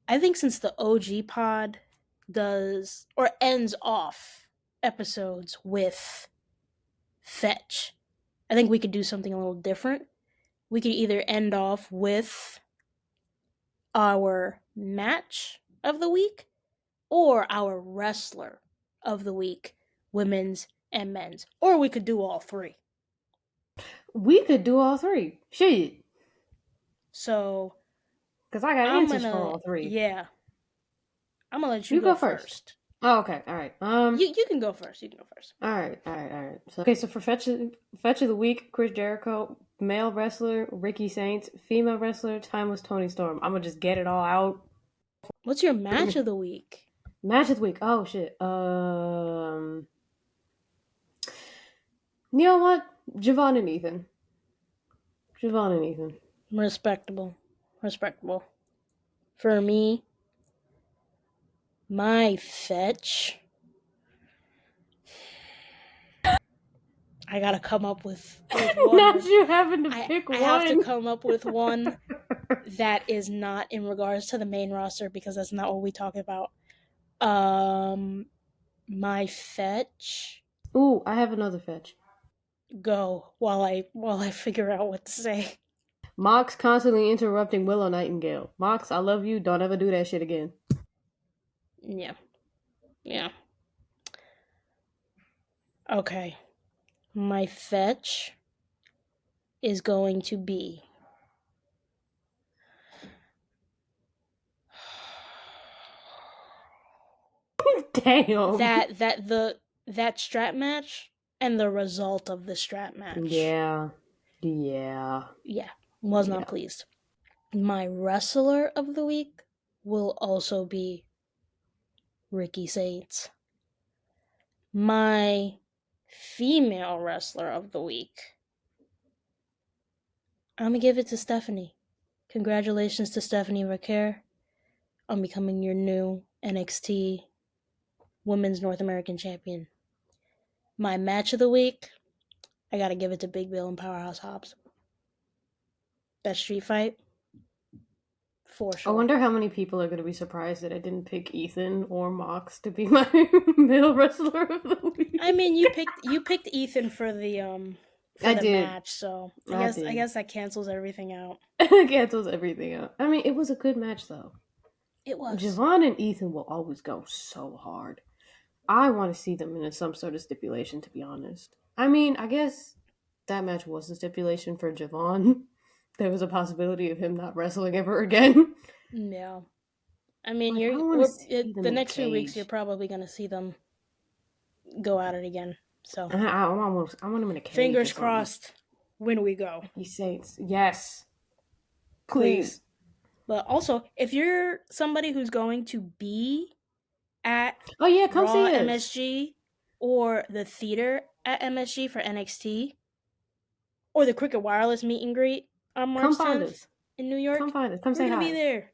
I think since the OG pod does or ends off episodes with fetch, I think we could do something a little different. We could either end off with our match of the week or our wrestler of the week, women's and men's. Or we could do all three. We could do all three. Shit. So, because I got answers for all three. Yeah. I'm going to let you go first. Oh, okay. All right. You can go first. All right. So for fetch of the week, Chris Jericho, male wrestler, Ricky Saints, female wrestler, Timeless Toni Storm. I'm gonna just get it all out. What's your match of the week? Match of the week. Oh shit. You know what? Javon and Ethan. Respectable. For me, my fetch, I gotta come up with one. Not you having to pick one. I have to come up with one that is not in regards to the main roster because that's not what we talk about. My fetch. Ooh, I have another fetch. Go while I figure out what to say. Mox constantly interrupting Willow Nightingale. Mox, I love you. Don't ever do that shit again. Yeah. Okay. My fetch is going to be damn that strap match and the result of the strap match. Yeah. Was not pleased. My wrestler of the week will also be Ricky Saints. My female wrestler of the week, I'm gonna give it to Stephanie. Congratulations to Stephanie Raquel on becoming your new NXT Women's North American Champion. My match of the week, I gotta give it to Big Bill and Powerhouse Hobbs. That street fight, for sure. I wonder how many people are going to be surprised that I didn't pick Ethan or Mox to be my male wrestler of the week. I mean, you picked Ethan for the match, so I guess that cancels everything out. I mean, it was a good match though. It was. Javon and Ethan will always go so hard. I want to see them in some sort of stipulation, to be honest. I mean, I guess that match was a stipulation for Javon. There was a possibility of him not wrestling ever again. Yeah. I mean, the next few weeks, you're probably going to see them go at it again. So I want him in a cage. Fingers crossed when we go. He says, yes. Please. But also, if you're somebody who's going to be at come Raw see us. MSG or the theater at MSG for NXT or the Cricket Wireless meet and greet on March 10th in New York, come find us. Come say hi. We're going to be there.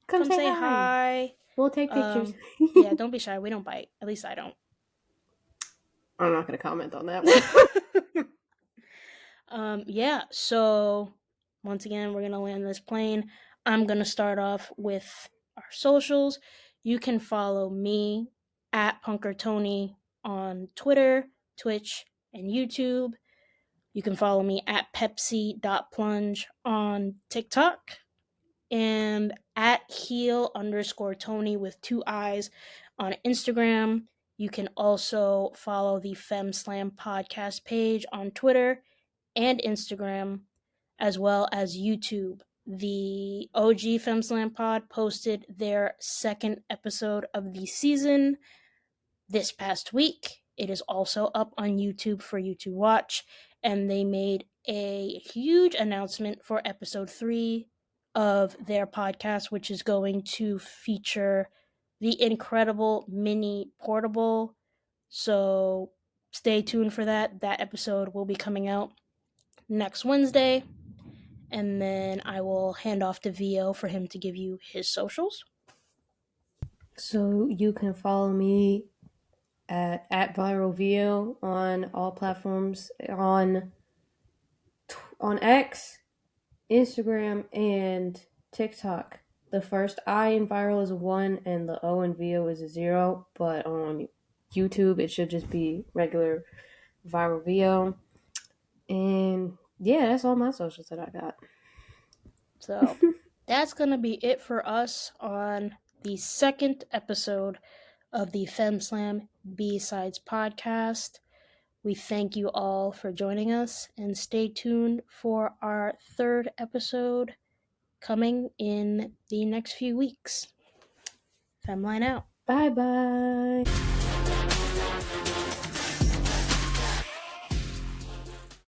Come say hi. We'll take pictures. Yeah, don't be shy. We don't bite. At least I don't. I'm not going to comment on that one. Yeah, so once again, we're going to land this plane. I'm going to start off with our socials. You can follow me at Punker Tony on Twitter, Twitch, and YouTube. You can follow me at Pepsi.plunge on TikTok and at heel_Tony with 2 eyes on Instagram. You can also follow the Femme Slam Podcast page on Twitter and Instagram, as well as YouTube. The OG Femme Slam Pod posted their 2nd episode of the season this past week. It is also up on YouTube for you to watch, and they made a huge announcement for episode 3 of their podcast, which is going to feature the incredible Mini Portable. So stay tuned for that. That episode will be coming out next Wednesday. And then I will hand off to Vio for him to give you his socials. So you can follow me at Viral Vio on all platforms. On X, Instagram, and TikTok. The first I in viral is a 1 and the O in Vio is a 0, but on YouTube it should just be regular viral Vio. And yeah, that's all my socials that I got. So that's going to be it for us on the second episode of the Femme Slam B-Sides podcast. We thank you all for joining us, and stay tuned for our third episode coming in the next few weeks. Femmeline out. Bye-bye.